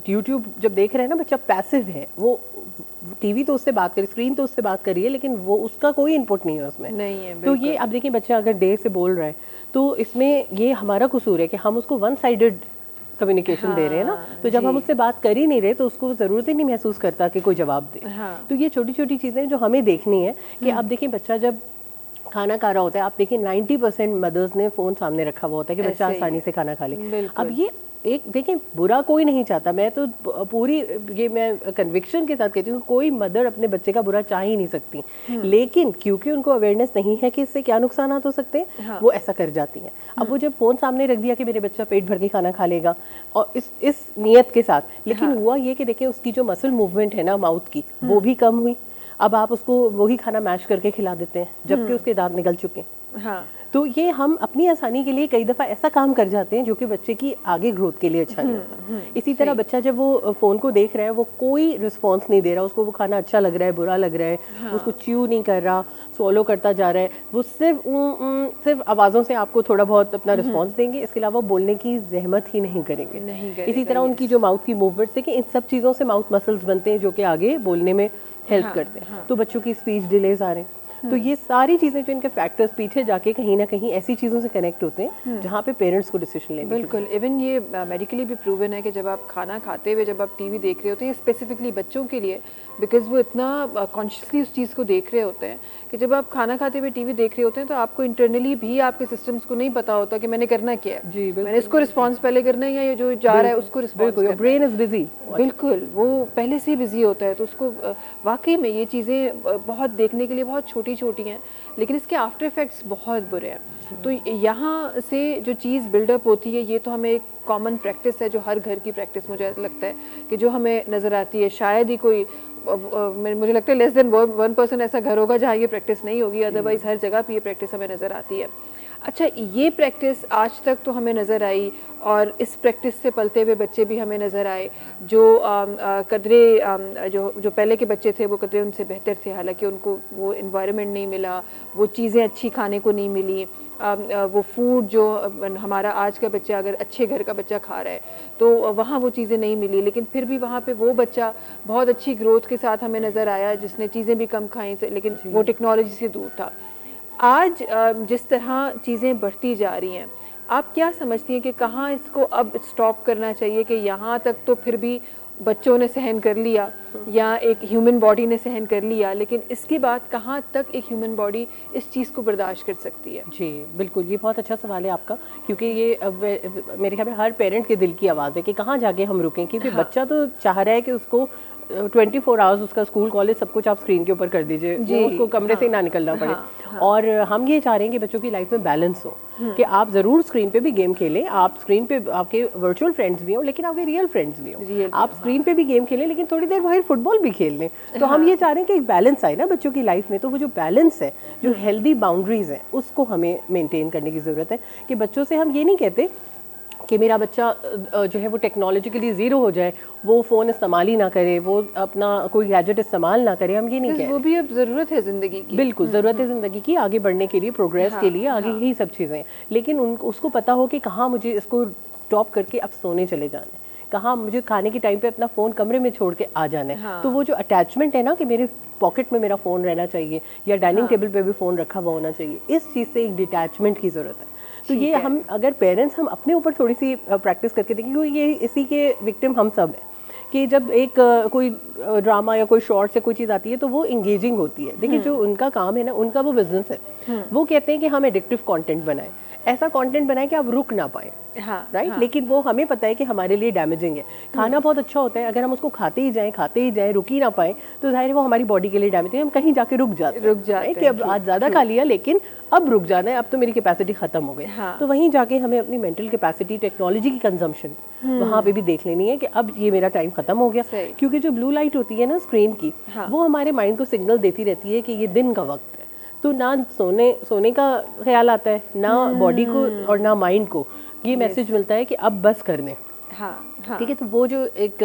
यूट्यूब जब देख रहे हैं ना, बच्चा पैसिव है, वो टीवी तो उससे बात करी, स्क्रीन तो उससे बात करी है, लेकिन वो उसका कोई इनपुट नहीं है उसमें। नहीं है। तो ये अब देखिए बच्चा अगर देर से बोल रहा है, तो इसमें ये हमारा कसूर है कि हम उसको वन साइडेड कम्युनिकेशन दे रहे हैं ना। तो जब हम उससे बात कर ही नहीं रहे, तो उसको ज़रूरत ही नहीं महसूस करता कि कोई जवाब दे। तो ये छोटी छोटी चीज़ें जो हमें देखनी है कि अब देखिए बच्चा जब खाना खा रहा होता है, आप देखिए 90% मदर्स ने फ़ोन सामने रखा हुआ होता है कि बच्चा आसानी से खाना खा ले। अब ये एक देखिए बुरा कोई नहीं चाहता, मैं तो पूरी ये मैं कन्विक्शन के साथ कहती हूँ, कोई मदर अपने बच्चे का बुरा चाह ही नहीं सकती, लेकिन क्योंकि उनको अवेयरनेस नहीं है कि इससे क्या नुकसान हो सकते हैं, वो ऐसा कर जाती हैं। अब वो जब फ़ोन सामने रख दिया कि मेरे बच्चा पेट भर के खाना खा लेगा, और इस नियत के साथ, लेकिन हुआ ये कि देखिए उसकी जो मसल मूवमेंट है ना माउथ की, वो भी कम हुई। अब आप उसको वही खाना मैश करके खिला देते हैं जबकि उसके दांत निकल चुके हैं। हाँ। तो ये हम अपनी आसानी के लिए कई दफ़ा ऐसा काम कर जाते हैं जो कि बच्चे की आगे ग्रोथ के लिए अच्छा नहीं होता। इसी तरह बच्चा जब वो फ़ोन को देख रहा है, वो कोई रिस्पॉन्स नहीं दे रहा, उसको वो खाना अच्छा लग रहा है, बुरा लग रहा है, उसको च्यू नहीं कर रहा, स्वॉलो करता जा रहा है, वो सिर्फ आवाज़ों से आपको थोड़ा बहुत अपना रिस्पॉन्स देंगे, इसके अलावा बोलने की जहमत ही नहीं करेंगे। इसी तरह उनकी जो माउथ की मूवमेंट्स है कि इन सब चीज़ों से माउथ मसल्स बनते हैं जो कि आगे बोलने में हेल्प करते हैं। तो बच्चों की स्पीच डिलेज आ रहे हैं। तो ये सारी चीज़ें जो इनके फैक्टर्स पीछे जाके कहीं ना कहीं ऐसी चीज़ों से कनेक्ट होते हैं जहाँ पे पेरेंट्स को डिसीजन लेने। बिल्कुल। इवन ये मेडिकली भी प्रूवन है कि जब आप खाना खाते हुए जब आप टीवी देख रहे होते हैं, स्पेसिफिकली बच्चों के लिए, बिकॉज वो इतना कॉन्शियसली उस चीज़ को देख रहे होते हैं कि जब आप खाना खाते हुए टीवी देख रहे होते हैं तो आपको इंटरनली भी आपके सिस्टम्स को नहीं पता होता कि मैंने करना क्या है। जी, मैंने इसको रिस्पॉन्स पहले करना है या ये जो जा रहा है उसको रिस्पॉन्स। Brain is busy. बिल्कुल, वो पहले से ही बिजी होता है, तो उसको वाकई में ये चीज़ें बहुत देखने के लिए बहुत छोटी छोटी हैं, लेकिन इसके आफ्टर इफेक्ट्स बहुत बुरे हैं। तो यहाँ से जो चीज़ बिल्डअप होती है, ये तो हमें एक कॉमन प्रैक्टिस है जो हर घर की प्रैक्टिस मुझे लगता है कि जो हमें नज़र आती है। शायद ही कोई मुझे लगता है लेस देन 1% ऐसा घर होगा जहाँ ये प्रैक्टिस नहीं होगी, अदरवाइज़ हर जगह पे ये प्रैक्टिस हमें नज़र आती है। अच्छा, ये प्रैक्टिस आज तक तो हमें नज़र आई और इस प्रैक्टिस से पलते हुए बच्चे भी हमें नज़र आए जो कदरे जो पहले के बच्चे थे वो कदरे उनसे बेहतर थे, हालांकि उनको वो इन्वायरमेंट नहीं मिला, वो चीज़ें अच्छी खाने को नहीं मिली, वो फूड जो हमारा आज का बच्चा अगर अच्छे घर का बच्चा खा रहा है तो वहाँ वो चीज़ें नहीं मिली, लेकिन फिर भी वहाँ पे वो बच्चा बहुत अच्छी ग्रोथ के साथ हमें नज़र आया जिसने चीज़ें भी कम खाई, लेकिन वो टेक्नोलॉजी से दूर था। आज जिस तरह चीज़ें बढ़ती जा रही हैं, आप क्या समझती हैं कि कहाँ इसको अब स्टॉप करना चाहिए कि यहाँ तक तो फिर भी बच्चों ने सहन कर लिया या एक ह्यूमन बॉडी ने सहन कर लिया, लेकिन इसके बाद कहाँ तक एक ह्यूमन बॉडी इस चीज़ को बर्दाश्त कर सकती है? जी बिल्कुल, ये बहुत अच्छा सवाल है आपका, क्योंकि ये अब मेरे ख्याल में हर पेरेंट के दिल की आवाज़ है कि कहाँ जाके हम रुकें, क्योंकि बच्चा तो चाह रहा है कि उसको 24 आवर्स उसका स्कूल कॉलेज सब कुछ आप स्क्रीन के ऊपर कर दीजिए, उसको कमरे से ना निकलना पड़े। और हम ये चाह रहे हैं कि बच्चों की लाइफ में बैलेंस हो, कि आप ज़रूर स्क्रीन पे भी गेम खेलें, आप स्क्रीन पे आपके वर्चुअल फ्रेंड्स भी हों लेकिन आपके रियल फ्रेंड्स भी हों, आप स्क्रीन पे भी गेम खेलें लेकिन थोड़ी देर बाहर फुटबॉल भी खेल लें। तो हम ये चाह रहे हैं कि एक बैलेंस आए ना बच्चों की लाइफ में। तो वो जो बैलेंस है, जो हेल्दी बाउंड्रीज है, उसको हमें मेनटेन करने की ज़रूरत है। कि बच्चों से हम ये नहीं कहते कि मेरा बच्चा जो है वो टेक्नोलॉजिकली ज़ीरो हो जाए, वो फ़ोन इस्तेमाल ही ना करे, वो अपना कोई गैजेट इस्तेमाल ना करे, हम ये नहीं कहते। वो भी अब ज़रूरत है ज़िंदगी की। बिल्कुल ज़रूरत है ज़िंदगी की, आगे बढ़ने के लिए, प्रोग्रेस के लिए, आगे यही सब चीज़ें। लेकिन उसको पता हो कि कहाँ मुझे इसको स्टॉप करके अब सोने चले जाना है, कहाँ मुझे खाने के टाइम पे अपना फ़ोन कमरे में छोड़ के आ जाना है। तो वो जो अटैचमेंट है ना कि मेरे पॉकेट में मेरा फ़ोन रहना चाहिए या डाइनिंग टेबल पे भी फ़ोन रखा हुआ होना चाहिए, इस चीज़ से एक डिटैचमेंट की ज़रूरत है। तो ये हम अगर पेरेंट्स हम अपने ऊपर थोड़ी सी प्रैक्टिस करके देखें, क्योंकि ये इसी के विक्टिम हम सब हैं कि जब एक कोई ड्रामा या कोई शॉर्ट या कोई चीज़ आती है तो वो इंगेजिंग होती है। देखिए जो उनका काम है ना, उनका वो बिजनेस है, वो कहते हैं कि हम एडिक्टिव कंटेंट बनाएं, ऐसा कंटेंट बनाएं कि आप रुक ना पाए, राइट। लेकिन वो हमें पता है कि हमारे लिए डैमेजिंग है। खाना बहुत अच्छा होता है, अगर हम उसको खाते ही जाएं रुक ही ना पाए तो जाहिर है वो हमारी बॉडी के लिए डैमेजिंग है। हम कहीं जाके रुक जाते हैं कि अब आज ज़्यादा खा लिया लेकिन अब रुक जाना है, अब तो मेरी कैपेसिटी खत्म हो गई। तो वहीं जाके हमें अपनी मेंटल कैपेसिटी, टेक्नोलॉजी की कंजम्पशन वहाँ पे भी देख लेनी है कि अब ये मेरा टाइम खत्म हो गया। क्योंकि जो ब्लू लाइट होती है ना स्क्रीन की, वो हमारे माइंड को सिग्नल देती रहती है कि ये दिन का वक्त है। तो ना सोने का ख्याल आता है, ना बॉडी को और ना माइंड को ये मैसेज मिलता है कि अब बस करने। ठीक है। तो वो जो एक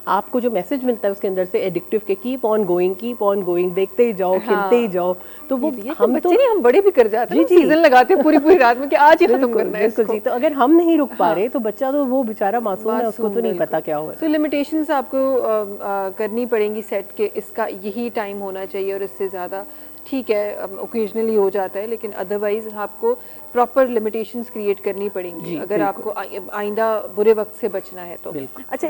आपको जो मैसेज मिलता है उसके अंदर से एडिक्टिव के कीप ऑन गोइंग, देखते ही जाओ, खेलते ही जाओ। तो वो हम तो नहीं, हम बड़े भी कर जाते हैं, सीजन लगाते हैं पूरी रात में कि आज ही खत्म करना है इसको। तो अगर हम नहीं रुक पा रहे तो बच्चा तो वो बेचारा मासूम है, उसको तो नहीं पता क्या हो रहा है। तो लिमिटेशंस आपको करनी पड़ेंगी सेट के, इसका यही टाइम होना चाहिए और इससे ज़्यादा ठीक है ओकेजनली हो जाता है, लेकिन अदरवाइज आपको प्रॉपर लिमिटेशंस क्रिएट करनी पड़ेंगी अगर आपको आइंदा बुरे वक्त से बचना है तो। अच्छा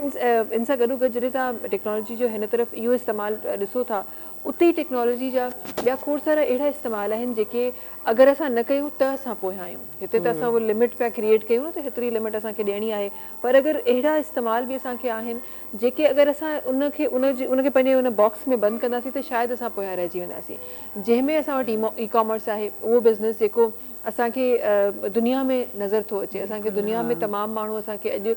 इनसा करूँ कि जॾहिं तव्हां टेक्नोलॉजी जो हिन तरफ़ इहो इस्तेमालु ॾिसो था, उते ई टेक्नोलॉजी जा ॿिया खोड़ सारा अहिड़ा इस्तेमाल आहिनि जेके अगर असां न कयूं त असां पोयां आहियूं। हिते त असां वो लिमिट पिया क्रिएट कयूं त हेतिरी लिमिट असांखे ॾियणी आहे, पर अगर अहिड़ा इस्तेमाल बि असांखे आहिनि जेके अगर असां उनखे पंहिंजे उन बॉक्स में बंदि कंदासीं त शायदि असां पोयां रहिजी वेंदासीं। जंहिंमें असां वटि ई कॉमर्स आहे, उहो बिज़नेस जेको असांखे दुनिया में नज़र थो अचे, असांखे दुनिया में तमामु माण्हू असांखे अॼु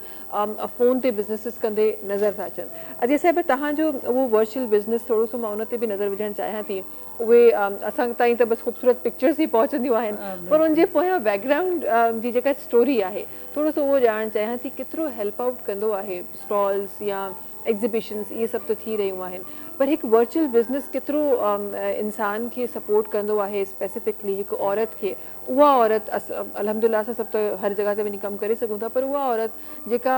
फ़ोन ते बिज़नेसिस कंदे नज़र था अचनि। अजय साहिब तव्हांजो उहो वर्चुअल बिज़नेस थोरो सो मां उन ते बि नज़र विझणु चाहियां थी। उहे असां ताईं त बसि ख़ूबसूरत पिक्चर्स ई पहुचंदियूं आहिनि, पर उनजे पोयां बैकग्राउंड जी जेका स्टोरी आहे थोरो सो उहो ॼाणणु चाहियां थी, केतिरो हेल्प आउट कंदो आहे स्टॉल्स या एग्ज़िबिशन्स, इहे सभु त थी रहियूं आहिनि, पर हिकु वर्चुअल बिज़नेस केतिरो इंसान खे सपोर्ट कंदो आहे, स्पेसिफिकली हिकु औरत खे। उहा औरत अल्हम्दुलिल्लाह असां सभु त हर जॻह ते वञी कमु करे सघूं था, पर उहा औरत जेका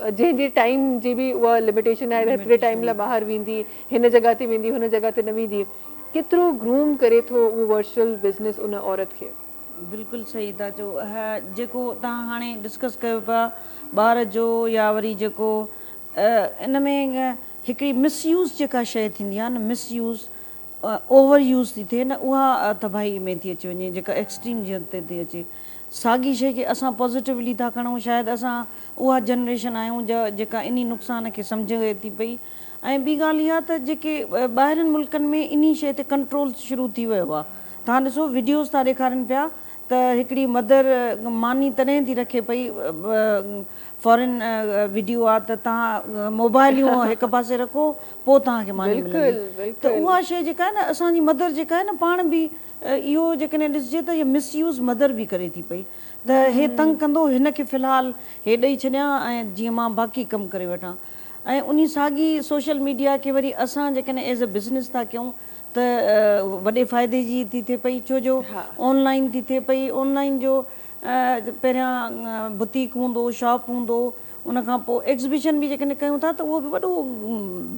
जंहिंजे टाइम जी बि उहा लिमिटेशन आहे, हेतिरे टाइम लाइ ॿाहिरि वेंदी, हिन जॻह ते वेंदी, हुन जॻह ते न वेंदी, केतिरो ग्रूम करे थो उहो वर्चुअल बिज़नेस उन औरत खे। बिल्कुलु सही था चओ। जेको तव्हां हाणे डिस्कस कयो पिया ॿार जो या वरी जेको इन में हिकिड़ी मिसयूज़ जेका शइ थींदी आहे न, मिसयूज़ ओवर यूज़ थी थिए न, उहा तबाही में थी अची वञे, जेका एक्सट्रीम जी हद ते थी अचे। साॻी शइ खे असां पॉज़िटिवली था खणूं, शायदि असां उहा जनरेशन आहियूं जेका इन नुक़सान खे सम्झे थी पई। ऐं ॿी ॻाल्हि इहा त जेके ॿाहिरिनि मुल्कनि में इन शइ ते कंट्रोल शुरू थी वियो आहे। तव्हां ॾिसो वीडियोज़ था ॾेखारनि पिया त हिकिड़ी मदर मानी तॾहिं थी रखे पई, फॉरेन वीडियो आहे त तव्हां मोबाइलियूं हिकु पासे रखो पोइ तव्हांखे मानी मिलंदी। त उहा शइ जेका आहे न, असांजी मदर जेका आहे न, पाण बि इहो जेकॾहिं ॾिसिजे त इहा मिसयूज़ मदर बि करे थी पई, त हे तंग कंदो, हिनखे फ़िलहालु हे ॾेई छॾियां ऐं जीअं मां बाक़ी कमु करे वठां। ऐं उन साॻी सोशल मीडिया खे वरी असां जेकॾहिं एज़ अ बिज़नेस था कयूं त वॾे फ़ाइदे जी थी थिए पई, छो जो ऑनलाइन थी थिए पई। ऑनलाइन जो पहिरियां बुटीक हूंदो, शॉप हूंदो, उनखां पोइ एग्ज़िबिशन बि जेकॾहिं कयूं था त उहो बि वॾो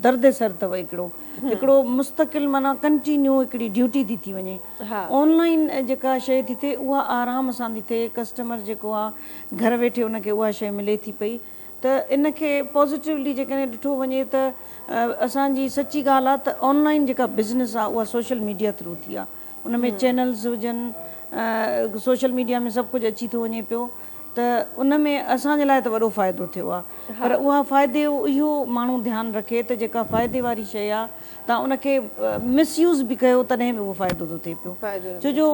दर्द सर अथव, हिकिड़ो मुस्तक़िल माना कंटिन्यू हिकिड़ी ड्यूटी थी वञे। ऑनलाइन जेका शइ थी थिए उहा आराम सां थी थिए, कस्टमर जेको आहे घर वेठे उनखे उहा शइ मिले थी पई। त त इन खे पॉज़िटिवली जेकॾहिं ॾिठो वञे त असांजी सची ॻाल्हि आहे त ऑनलाइन जेका बिज़नेस आहे उहा सोशल मीडिया थ्रू थी आहे उन में चैनल्स हुजनि सोशल मीडिया में सभु कुझु अची थो वञे पियो त उन में असांजे लाइ त वॾो फ़ाइदो थियो आहे पर उहा फ़ाइदे इहो माण्हू ध्यानु रखे त जेका फ़ाइदे वारी शइ आहे तव्हां उनखे मिसयूज़ बि कयो तॾहिं बि उहो फ़ाइदो थो थिए पियो छो जो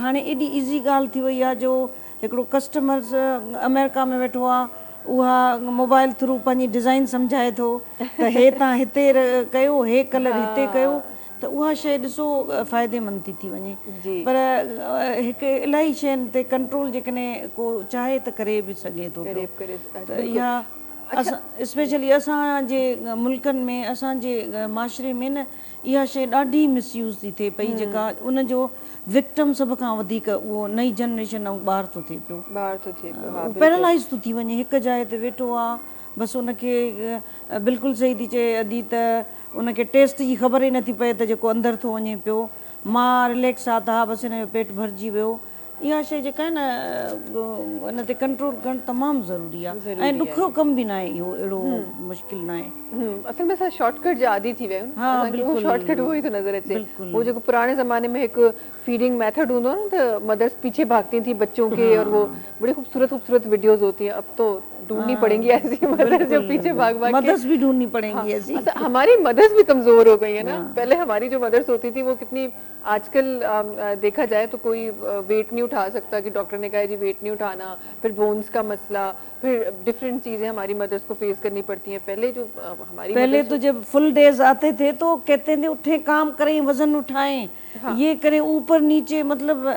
हाणे एॾी ईज़ी ॻाल्हि थी वई आहे जो हिकिड़ो कस्टमर्स अमेरिका में वेठो आहे उहा मोबाइल थ्रू पंहिंजी डिज़ाइन सम्झाए थो त हे तव्हां हिते कयो हे कलर हिते कयो त उहा शइ ॾिसो फ़ाइदेमंद थी वञे पर हिकु इलाही शयुनि ते कंट्रोल जेकॾहिं को चाहे त करे बि सघे थो त इहा असां स्पेशली असांजे मुल्कनि में असांजे माशरे में न इहा शइ ॾाढी मिसयूज़ थी थिए पई जेका उनजो विक्टम सभ खां वधीक उहो नई जनरेशन ऐं ॿार थो थिए पियो पैरालाइज़ थो थी वञे हिकु जाइ ते वेठो आहे बसि उनखे बिल्कुलु सही थी चए अॼु त उनखे टेस्ट जी ख़बर ई नथी पए त जेको अंदरि थो वञे पियो मां रिलैक्स आहे त हा बसि हिन जो पेट भरिजी वियो इहा शइ जेका आहे न उन ते कंट्रोल करणु तमामु ज़रूरी आहे ऐं ॾुखियो कमु बि न आहे इहो अहिड़ो मुश्किल न आहे असल में असां शॉर्टकट जा आदी थी विया आहियूं शॉर्टकट उहो ई थो नज़र अचे वो जेको पुराने ज़माने में हिकु फीडिंग मेथड हूंदो न त मदर्स पीछे भागती थी बच्चों के और वो बड़ी खूबसूरत वीडियोस होती हैं अब तो ढूंढनी पड़ेंगी ऐसी मदर्स जो पीछे भाग भाग मदर्स भी ढूंढनी पड़ेंगी ऐसी हमारी मदर्स भी कमजोर हो गई है ना पहले हमारी जो मदर्स होती थी वो कितनी आजकल देखा जाए तो कोई वेट नहीं उठा सकता कि डॉक्टर ने कहा जी वेट नहीं उठाना फिर बोन्स का मसला फिर डिफरेंट चीजें हमारी मदर्स को फेस करनी पड़ती हैं पहले जो हमारी पहले तो जब फुल डेज आते थे तो कहते थे उठे काम करें वजन उठाएं ये करें ऊपर नीचे मतलब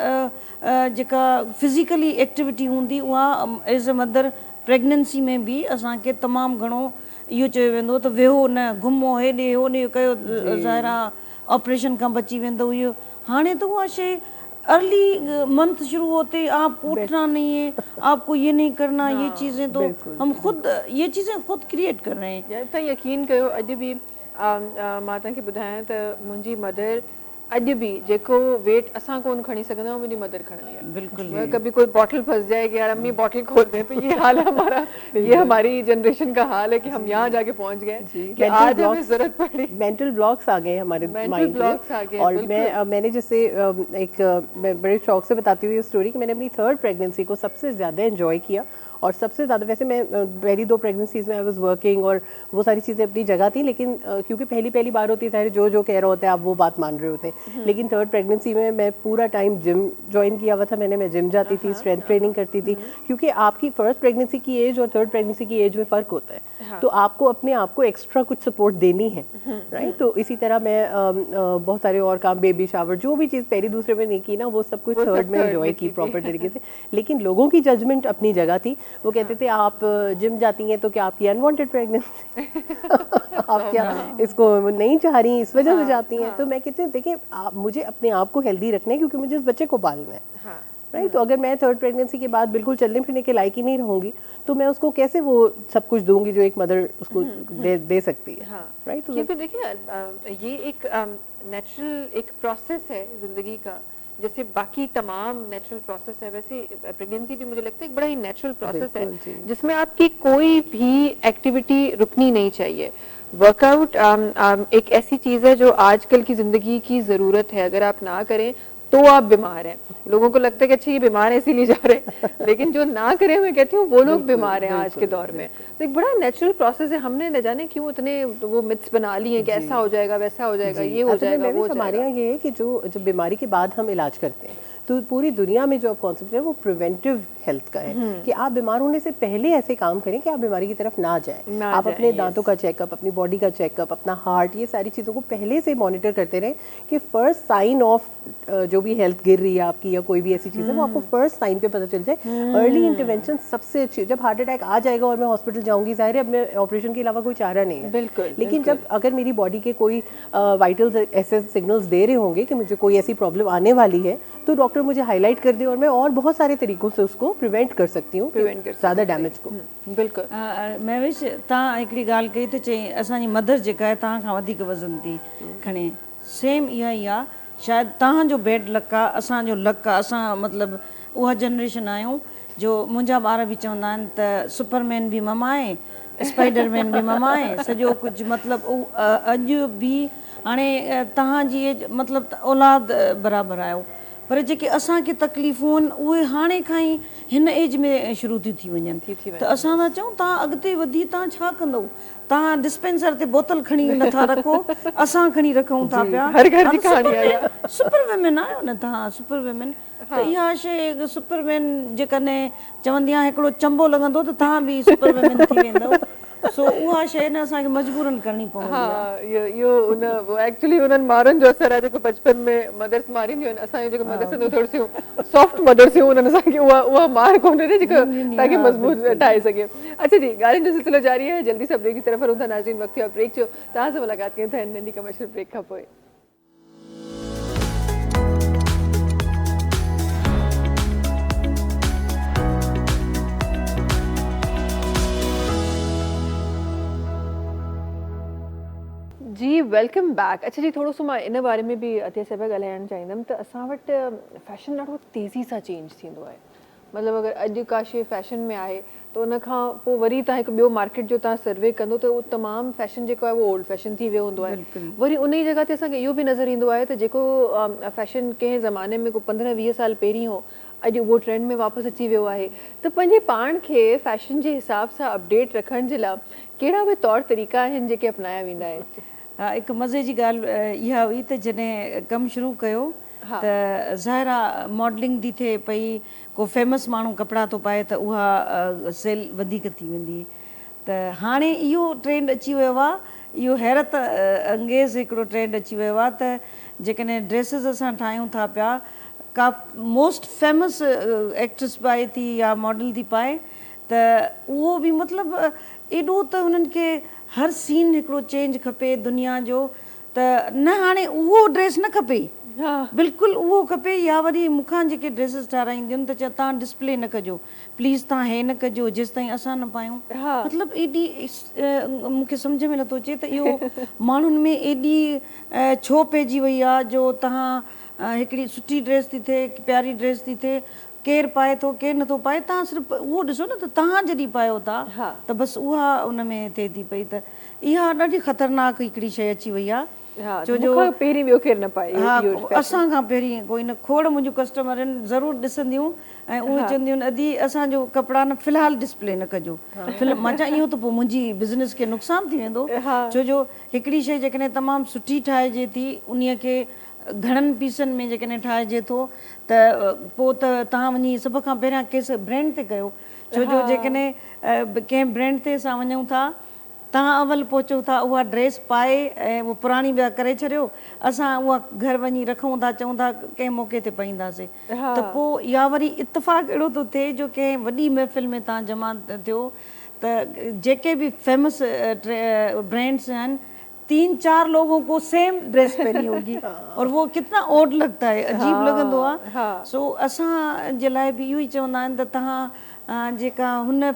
जेका फिजिकली एक्टिविटी हूंदी उहा एज अ मदर प्रेगनेंसी में भी असांखे तमामु घणो इहो चयो वेंदो त वेहो न घुमो हेॾे होॾे कयो ज़ाहिरा ऑपरेशन खां बची वेंदो इहो हाणे त उहा शइ अर्ली मंथ शुरू होते आपको उठना नहीं है आपको ये नहीं करना ये चीज़ें तो हम खुद ये चीज़ें खुद क्रिएट कर रहे हैं तव्हां यकीन कयो अॼु बि मां तव्हांखे ॿुधायां त मुंहिंजी मदर अॼु भी जेको वेट असां कोन खणी सघंदा आहियूं मुंहिंजी मदर खणंदी आहे बिल्कुल कभी कोई बॉटल फंस जाए कि यार अम्मी बॉटल खोल दे तो ये हाल है हमारा ये हमारी जनरेशन का हाल है कि हम यहाँ जाके पहुंच गए कि आज हमें जरूरत पड़ी मेंटल ब्लॉक्स आ गए हमारे माइंड में और मैंने जैसे एक मैं बड़े शौक से बताती हूँ ये स्टोरी कि मैंने अपनी 3rd प्रेगनेंसी को सबसे ज़्यादा एंजॉय किया और सबसे ज़्यादा वैसे मैं पहली 2 प्रेगनेंसीज में आई वाज वर्किंग और वो सारी चीज़ें अपनी जगह थी लेकिन क्योंकि पहली बार होती है जो कह रहा होता है आप वो बात मान रहे होते हैं लेकिन 3rd प्रेगनेंसी में मैं पूरा टाइम जिम ज्वाइन किया हुआ था मैं जिम जाती थी स्ट्रेंथ ट्रेनिंग करती थी क्योंकि आपकी 1st प्रेगनेंसी की एज और 3rd प्रेगनेंसी की एज में फ़र्क होता है तो आपको अपने आप को एक्स्ट्रा कुछ सपोर्ट देनी है राइट तो इसी तरह मैं बहुत सारे और काम बेबी शावर जो भी चीज़ पहली दूसरे में नहीं की ना वो सब कुछ 3rd में एंजॉय की प्रॉपर तरीके से लेकिन लोगों की जजमेंट अपनी जगह थी वो कहते थे आप जिम जाती हैं तो क्या आपकी अनवांटेड प्रेगनेंसी आप क्या इसको नहीं चाह रही इस वजह से जाती हैं तो मैं कहती हूँ देखिए मुझे अपने आप को हेल्दी रखना है क्योंकि मुझे इस बच्चे को पालना है राइट तो अगर मैं 3rd प्रेगनेंसी के बाद बिल्कुल चलने फिरने के लायक ही नहीं रहूंगी तो मैं उसको कैसे वो सब कुछ दूंगी जो एक मदर उसको दे सकती है राइट क्योंकि देखिए ये एक नेचुरल एक प्रोसेस है जिंदगी का जैसे बाकी तमाम नेचुरल प्रोसेस है वैसे प्रेगनेंसी भी मुझे लगता है एक बड़ा ही नेचुरल प्रोसेस है जिसमें आपकी कोई भी एक्टिविटी रुकनी नहीं चाहिए वर्कआउट एक ऐसी चीज़ है जो आजकल की ज़िंदगी की ज़रूरत है अगर आप ना करें तो आप बीमार हैं लोगों को लगता है कि अच्छा ये बीमार है इसीलिए जा रहे हैं लेकिन जो ना करे मैं कहती हूँ वो लोग बीमार हैं आज के दौर में तो एक बड़ा नेचुरल प्रोसेस है हमने न जाने क्यों इतने वो मिथ्स बना लिए कि ऐसा हो जाएगा वैसा हो जाएगा ये हो जाएगा वो हमारे यहाँ ये है कि जो बीमारी के बाद हम इलाज करते हैं तो पूरी दुनिया में जो अब कॉन्सेप्ट है वो प्रिवेंटिव हेल्थ का है कि आप बीमार होने से पहले ऐसे काम करें कि आप बीमारी की तरफ ना जाएं आप अपने दांतों का चेकअप अपनी बॉडी का चेकअप अपना हार्ट ये सारी चीज़ों को पहले से मॉनिटर करते रहें कि फर्स्ट साइन ऑफ जो भी हेल्थ गिर रही है आपकी या कोई भी ऐसी चीज़ है वो आपको फर्स्ट साइन पे पता चल जाए अर्ली इंटरवेंशन सबसे अच्छी जब हार्ट अटैक आ जाएगा और मैं हॉस्पिटल जाऊंगी ज़ाहिर है अब मैं ऑपरेशन के अलावा कोई चारा नहीं है बिल्कुल लेकिन जब अगर मेरी बॉडी के कोई वाइटल्स ऐसे सिग्नल्स दे रहे होंगे कि मुझे कोई ऐसी प्रॉब्लम आने वाली है तो डॉक्टर मुझे हाईलाइट कर दे और मैं और बहुत सारे तरीकों से उसको प्रिवेंट कर सकती हूँ ज़्यादा डैमेज को बिल्कुल महविश तव्हां हिकिड़ी ॻाल्हि कई त चई असांजी मदर जेका आहे तव्हां खां वधीक वज़न थी खणे सेम इहा ई आहे शायदि तव्हांजो बैड लक आहे असांजो लक आहे असां मतिलबु उहा जनरेशन आहियूं जो मुंहिंजा ॿार बि चवंदा आहिनि त सुपरमैन बि ममा आहे, स्पाइडरमैन बि ममा आहे, सॼो कुझु मतिलबु अॼु बि हाणे तव्हांजी एज मतिलबु औलाद बराबरि आहियो, पर जेके असांखे तकलीफ़ूं आहिनि उहे हाणे खां ई हिन एज में शुरू थियूं थी वञनि। त असां था चऊं तव्हां अॻिते वधी तव्हां छा कंदव, तव्हां डिस्पेंसर ते बोतल खणी नथा रखो, असां खणी रखूं था पिया। सुपर वुमेन आहियो न तव्हां, सुपर वुमेन। त इहा शइ सुपरमैन जेकॾहिं चवंदी आहियां हिकिड़ो चंबो लॻंदो त तव्हां बि सुपर वुमेन थी वेंदव। सो उहा शइ न असांखे मजबूरन करणी पवंदी आहे। इहो उन एक्चुअली उन्हनि मारनि जो असर आहे जेको बचपन में मदर्स मारींदियूं आहिनि। असांजो जेको मदर्स आहिनि थोरी सियूं सॉफ्ट मदर्स हुयूं, उन्हनि असांखे उहा मार कोन्हे न जेको तव्हांखे मज़बूत ठाहे सघे। अच्छा जी, ॻाल्हियुनि जो सिलसिलो जारी आहे, जल्दी सां ब्रेक की तरफ़ हलूं था। नाज़रीन, वक़्तु थियो आहे ब्रेक जो, तव्हां सां मुलाक़ात कयूं था हिन नंढी कमर्शियल ब्रेक खां पोइ। जी वेलकम बैक। अच्छा जी, थोरो सो मां इन बारे में बि अतिया साहिबा ॻाल्हाइणु चाहींदमि त असां वटि फैशन ॾाढो तेज़ी सां चेंज थींदो आहे। मतिलबु अगरि अॼु का शइ फैशन में आहे त उन खां पोइ वरी तव्हां हिकु ॿियो मार्केट जो तव्हां सर्वे कंदो त उहो तमामु फैशन जेको आहे उहो ओल्ड फैशन थी वियो हूंदो आहे। वरी उन ई जॻह ते असांखे इहो बि नज़र ईंदो आहे त जेको फैशन कंहिं ज़माने में को 15-20 साल पहिरीं हो, अॼु उहो ट्रेंड में वापसि अची वियो आहे। त पंहिंजे पाण खे फैशन जे हिसाब सां अपडेट रखण जे लाइ कहिड़ा बि तौर तरीक़ा आहिनि जेके अपनाया वेंदा आहिनि? हिकु मज़े जी ॻाल्हि इहा हुई त जॾहिं कमु शुरू कयो त ज़ाहिरा मॉडलिंग थी थिए पई, को फेमस माण्हू कपिड़ा थो पाए त उहा सेल वधीक थी वेंदी। त हाणे इहो ट्रेंड अची वियो आहे, इहो हैरत अंगेज़ हिकिड़ो ट्रेंड अची वियो आहे त जेकॾहिं ड्रेसिस असां ठाहियूं था पिया, का मोस्ट फेमस एक्ट्रेस पाए थी या मॉडल थी पाए त उहो बि मतिलबु एॾो त हुननि खे हर सीन हिकिड़ो चेंज खपे दुनिया जो, त न हाणे उहो ड्रेस न खपे, बिल्कुलु उहो खपे। या वरी मूंखां जेके ड्रेसिस ठाराईंदियूं आहिनि त चयो तव्हां डिस्प्ले न कजो प्लीज़, तव्हां हे न कजो जेसि ताईं असां न पायूं। मतिलबु एॾी मूंखे सम्झ में नथो अचे त इहो माण्हुनि में एॾी छो पइजी वई आहे जो तव्हां हिकिड़ी सुठी ड्रेस थी थिए, प्यारी ड्रेस थी थिए, केरु पाए थो केरु नथो पाए, तव्हां सिर्फ़ु उहो ॾिसो न त तव्हां जॾहिं पायो था त बसि उहा उन में थिए थी पई। त इहा ॾाढी ख़तरनाक हिकिड़ी शइ अची वई आहे, छो जो पहिरीं ॿियो केरु न पाए। असां खां पहिरीं कोई न, खोड़ मुंहिंजूं कस्टमर आहिनि ज़रूरु ॾिसंदियूं ऐं उहे चवंदियूं आहिनि अदी असांजो कपिड़ा न फ़िलहालु डिस्प्ले न कजो। मां चवां इहो त पोइ मुंहिंजी बिज़नेस खे नुक़सानु थी वेंदो, छो जो हिकिड़ी शइ जेकॾहिं तमामु सुठी ठाहिजे थी, उन खे घणनि पीसनि में जेकॾहिं ठाहिजे थो त पोइ त तव्हां वञी सभ खां पहिरियां कंहिं ब्रांड ते कयो, छो जो जेकॾहिं कंहिं ब्रांड ते असां वञूं था, तव्हां अवल पहुचो था उहा ड्रेस पाए ऐं उहा पुराणी ॿिया करे छॾियो, असां उहा घर वञी रखूं था, चऊं था कंहिं मौक़े ते पाईंदासीं, त पोइ या वरी इतफ़ाक़ अहिड़ो थो थिए जो कंहिं वॾी महफ़िल में तव्हां जमा थियो त जेके बि फेमस ब्रांड्स आहिनि 3-4 लोगों को सेम ड्रेस पहनी होगी और वो कितना ओड लगता है, अजीब लॻंदो आहे। सो असां जे लाइ बि इहो ई चवंदा आहिनि त तव्हां जेका हुन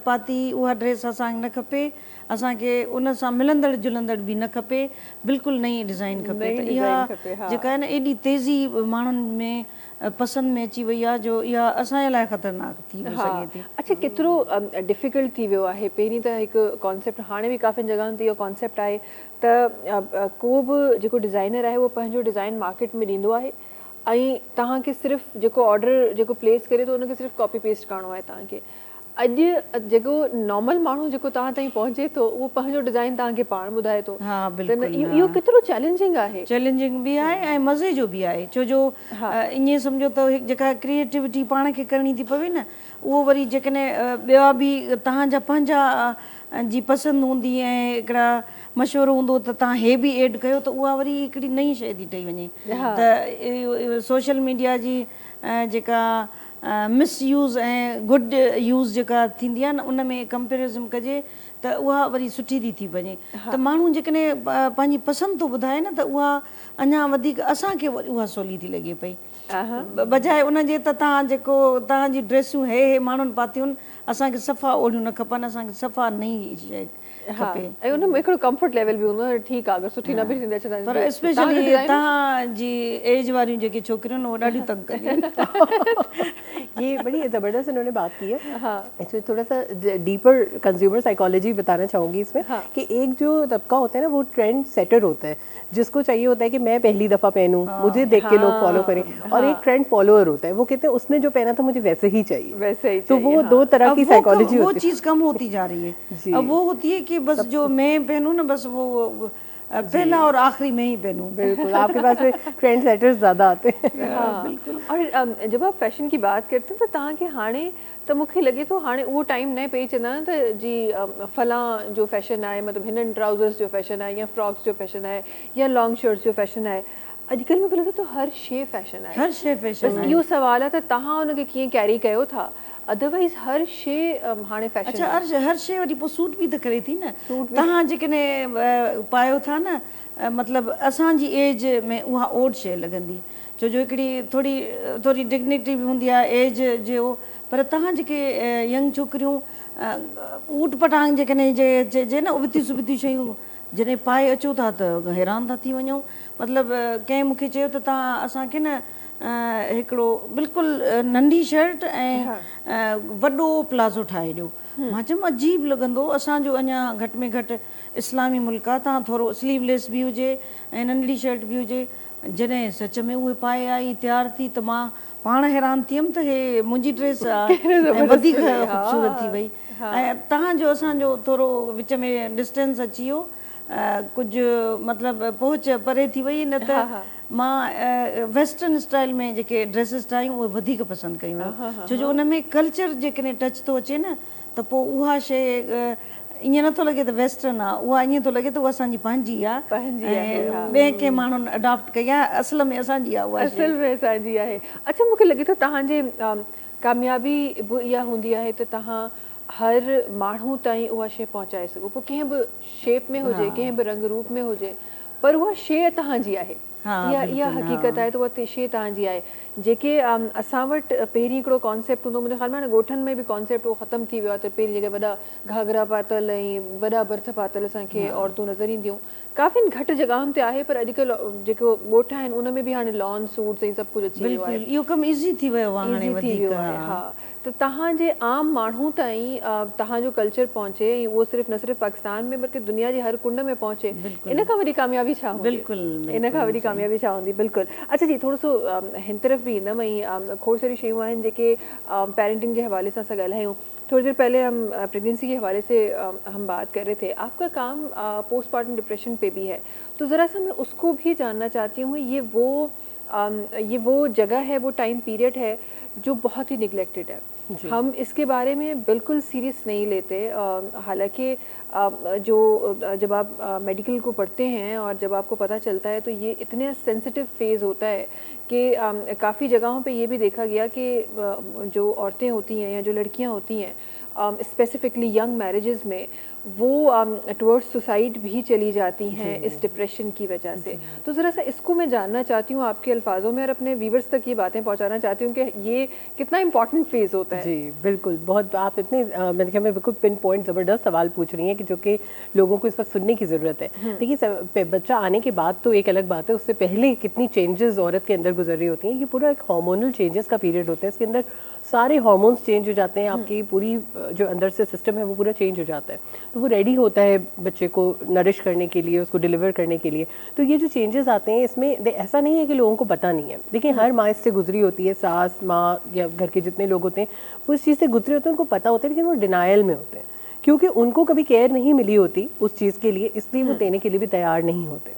पाती उहा ड्रेस असांखे न खपे, असांखे उन सां मिलंदड़ जुलंदड़ बि न खपे, बिल्कुलु नई डिज़ाइन खपे। त इहा जेका आहे न एॾी तेज़ी माण्हुनि में पसंदि में अची वई आहे जो इहा असांजे लाइ ख़तरनाक थी सघे थी। अच्छा, केतिरो डिफिकल्ट थी वियो आहे। पहिरीं त हिकु कॉन्सेप्ट, हाणे बि काफ़ी जॻहियुनि ते इहो कॉन्सेप्ट आहे त को बि जेको डिज़ाइनर आहे उहो पंहिंजो डिज़ाइन मार्केट में ॾींदो आहे ऐं तव्हांखे सिर्फ़ु जेको ऑर्डर जेको प्लेस करे थो उनखे सिर्फ़ु कॉपी पेस्ट करिणो आहे तव्हांखे। अॼु जेको नॉर्मल माण्हू जेको तव्हां ताईं पहुचे थो उहो पंहिंजो डिज़ाइन तव्हांखे पाण ॿुधाए थो। इहो केतिरो चैलेंजिंग आहे? चैलेंजिंग बि आहे ऐं मज़े जो बि आहे, छो जो ईअं सम्झो त जेका क्रिएटिविटी पाण खे करणी थी पवे न, उहो वरी जेकॾहिं ॿिया बि तव्हांजा पंहिंजा जी पसंदि हूंदी ऐं हिकिड़ा मशवरो हूंदो त तव्हां हे बि एड कयो त उहा वरी हिकिड़ी नई शइ थी ठही वञे। त सोशल मीडिया जी जेका मिसयूज़ ऐं गुड यूज़ जेका थींदी आहे न, उन में कंपेरिज़न कजे त उहा वरी सुठी थी वञे। त माण्हू जेकॾहिं पंहिंजी पसंदि थो ॿुधाए न त उहा अञा वधीक असांखे उहा सवली थी लॻे पई, बजाए उनजे त तव्हां जेको तव्हांजी ड्रेसूं हे माण्हुनि पातियूं आहिनि, असांखे सफ़ा ओढ़ियूं न खपनि, असांखे सफ़ा नई शइ खपे। ऐं उन में हिकिड़ो कंफर्ट लेवल बि हूंदो आहे, ठीकु आहे अगरि सुठी न बि थींदी अचे, पर स्पेशली तव्हांजी एज वारियूं जेके छोकिरियूं आहिनि उहे ॾाढियूं तंग कंदियूं आहिनि। ये बड़ी ज़बरदस्त इन्होंने बात की है। हाँ, इसमें थोड़ा सा डीपर कंज्यूमर साइकोलॉजी बताना चाहूँगी इसमें। हाँ। कि एक जो तबका होता है ना वो ट्रेंड सेटर होता है, जिसको चाहिए होता है कि मैं पहली दफ़ा पहनूं, मुझे देख के लोग फॉलो करें। और एक ट्रेंड फॉलोअर होता है, वो कहते हैं उसने जो पहना था मुझे वैसे ही चाहिए, वैसे ही तो वो दो तरह की साइकोलॉजी वो चीज़ कम होती जा रही है। अब वो होती है कि बस जो मैं पहनूं ना, बस वो पहला और आखिरी में ही पहनूं। बिल्कुल, आपके पास में ट्रेंड सेटर्स ज़्यादा आते हैं। हाँ, और जब आप फैशन की बात करते हैं तो तव्हां खे हाणे त मूंखे लॻे थो हाणे उहो टाइम न पेई चवंदा आहिनि त जी फलां जो फैशन आहे, मतिलबु हिननि ट्राउज़र्स जो फैशन आहे या फ्रॉक्स जो फैशन आहे या लॉन्ग शर्ट्स जो फैशन आहे। अॼुकल्ह मूंखे लॻे थो हर शइ फैशन आहे, हर शइ फैशन बसि इहो सुवाल आहे त तव्हां हुनखे कीअं कैरी कयो था। अदरवाइज़ हर शइ हाणे फैशन। अच्छा, हर शइ वरी पोइ सूट बि त करे थी न। तव्हां जेकॾहिं पायो था न, मतिलबु असांजी एज में उहा ओड शइ लॻंदी, छो जो हिकिड़ी थोरी डिग्निटी बि हूंदी आहे एज जो। पर तव्हां जेके यंग छोकिरियूं ऊट पटांग जेकॾहिं जे न उबिती सुबिती शयूं जॾहिं पाए अचो था त हैरान था थी वञूं। मतिलबु कंहिं मूंखे चयो त तव्हां असांखे न हिकिड़ो बिल्कुलु नंढी शर्ट ऐं वॾो प्लाज़ो ठाहे ॾियो। मां चयमि अजीब लॻंदो, असांजो अञा घटि में घटि इस्लामी मुल्क आहे, तव्हां थोरो स्लीवलेस बि हुजे ऐं नंढड़ी शर्ट बि हुजे। जॾहिं सच में उहे पाए आई तयारु थी त मां पाण हैरान थी वियमि त हे मुंहिंजी ड्रेस आहे, वधीक ख़ूबसूरत थी वई। ऐं तव्हांजो असांजो थोरो विच में डिस्टेंस अची वियो, कुझु मतिलबु पहुच परे थी वई। न त मां वेस्टर्न स्टाइल में जेके ड्रेसिस ठाहियूं उहे वधीक पसंदि कयूं, छो जो उन में कल्चर जेकॾहिं टच थो अचे न त पोइ उहा शइ ईअं नथो लॻे त वेस्टर्न आहे, उहा ईअं थो लॻे त उहा असांजी पंहिंजी आहे ऐं ॿिए कंहिं माण्हुनि अडॉप्ट कई आहे, असल में असांजी आहे उहा, असल में असांजी आहे। अच्छा, मूंखे लॻे थो तव्हांजे कामयाबी बि इहा हूंदी आहे त तव्हां हर माण्हू ताईं उहा शइ पहुचाए सघो, पोइ कंहिं बि शेप में हुजे, कंहिं बि रंग रूप में हुजे, पर उहा शइ तव्हांजी आहे। इहा हक़ीक़त आहे त उहा शइ तव्हांजी आहे। जेके असां वटि पहिरीं हिकिड़ो कॉन्सेप्ट हूंदो, मुंहिंजे ख़्याल में हाणे ॻोठनि में बि कॉन्सेप्ट उहो ख़तमु थी वियो आहे त पहिरीं जेके वॾा घाघरा पातल ऐं वॾा बर्थ पातल असांखे औरतूं नज़र ईंदियूं, काफ़ी घटि जॻहियुनि ते आहे, पर अॼुकल्ह जेको ॻोठ आहिनि उन में बि हाणे लॉन सूट्स ऐं सभु कुझु अची वियो आहे। इहो कमु ईज़ी थी वियो आहे हाणे वधीक। हा, त तव्हांजे आम माण्हू ताईं तव्हांजो कल्चर पहुचे ऐं उहो सिर्फ़ु न सिर्फ़ु पाकिस्तान में बल्कि दुनिया जे हर कुंड में पहुचे, इन खां वॾी कामयाबी छा हूंदी? बिल्कुलु, इन खां वॾी कामयाबी छा हूंदी? बिल्कुलु। अच्छा जी, थोरो सो हिन तरफ़ बि ईंदमि ऐं खोड़ सारी शयूं आहिनि जेके पेरेंटिंग के हवाले से ॻाल्हायूं। थोड़ी देर पहले हम प्रेगनेंसी के हवाले से हम बात कर रहे थे, आपका काम पोस्टमार्टम डिप्रेशन पे भी है, तो ज़रा सा मैं उसको भी जानना चाहती हूँ। ये वो जगह है, वो टाइम पीरियड है जो बहुत ही निगलेक्टेड है। हम इसके बारे में बिल्कुल सीरियस नहीं लेते। हालांकि जब आप मेडिकल को पढ़ते हैं और जब आपको पता चलता है तो ये इतने सेंसिटिव फेज़ होता है कि काफ़ी जगहों पे ये भी देखा गया कि जो औरतें होती हैं या जो लड़कियां होती हैं स्पेसिफिकली यंग मैरिजेस में, वो टुवर्ड्स सुसाइड भी चली जाती हैं इस डिप्रेशन की वजह से। तो ज़रा सा इसको मैं जानना चाहती हूँ आपके अल्फाजों में और अपने व्यूवर्स तक ये बातें पहुँचाना चाहती हूँ कि ये कितना इम्पॉर्टेंट फेज़ होता है। जी बिल्कुल, बहुत आप इतने मैंने कहा मैं बिल्कुल पिन पॉइंट ज़बरदस्त सवाल पूछ रही हैं कि जो कि लोगों को इस वक्त सुनने की ज़रूरत है। देखिए, बच्चा आने के बाद तो एक अलग बात है, उससे पहले कितनी चेंजेस औरत के अंदर गुजर रही होती हैं। ये पूरा एक हार्मोनल चेंजेस का पीरियड होता है, इसके अंदर सारे हार्मोन्स चेंज हो जाते हैं, आपकी पूरी जो अंदर से सिस्टम है वो पूरा चेंज हो जाता है, तो वो रेडी होता है बच्चे को नरिश करने के लिए, उसको डिलीवर करने के लिए। तो ये जो चेंजेस आते हैं इसमें ऐसा नहीं है कि लोगों को पता नहीं है। देखिए, हर माँ इससे गुजरी होती है, सास माँ या घर के जितने लोग होते हैं वो इस चीज़ से गुजरे होते हैं, उनको पता होता है, लेकिन वो डिनायल में होते हैं क्योंकि उनको कभी केयर नहीं मिली होती उस चीज़ के लिए, इसलिए वो देने के लिए भी तैयार नहीं होते।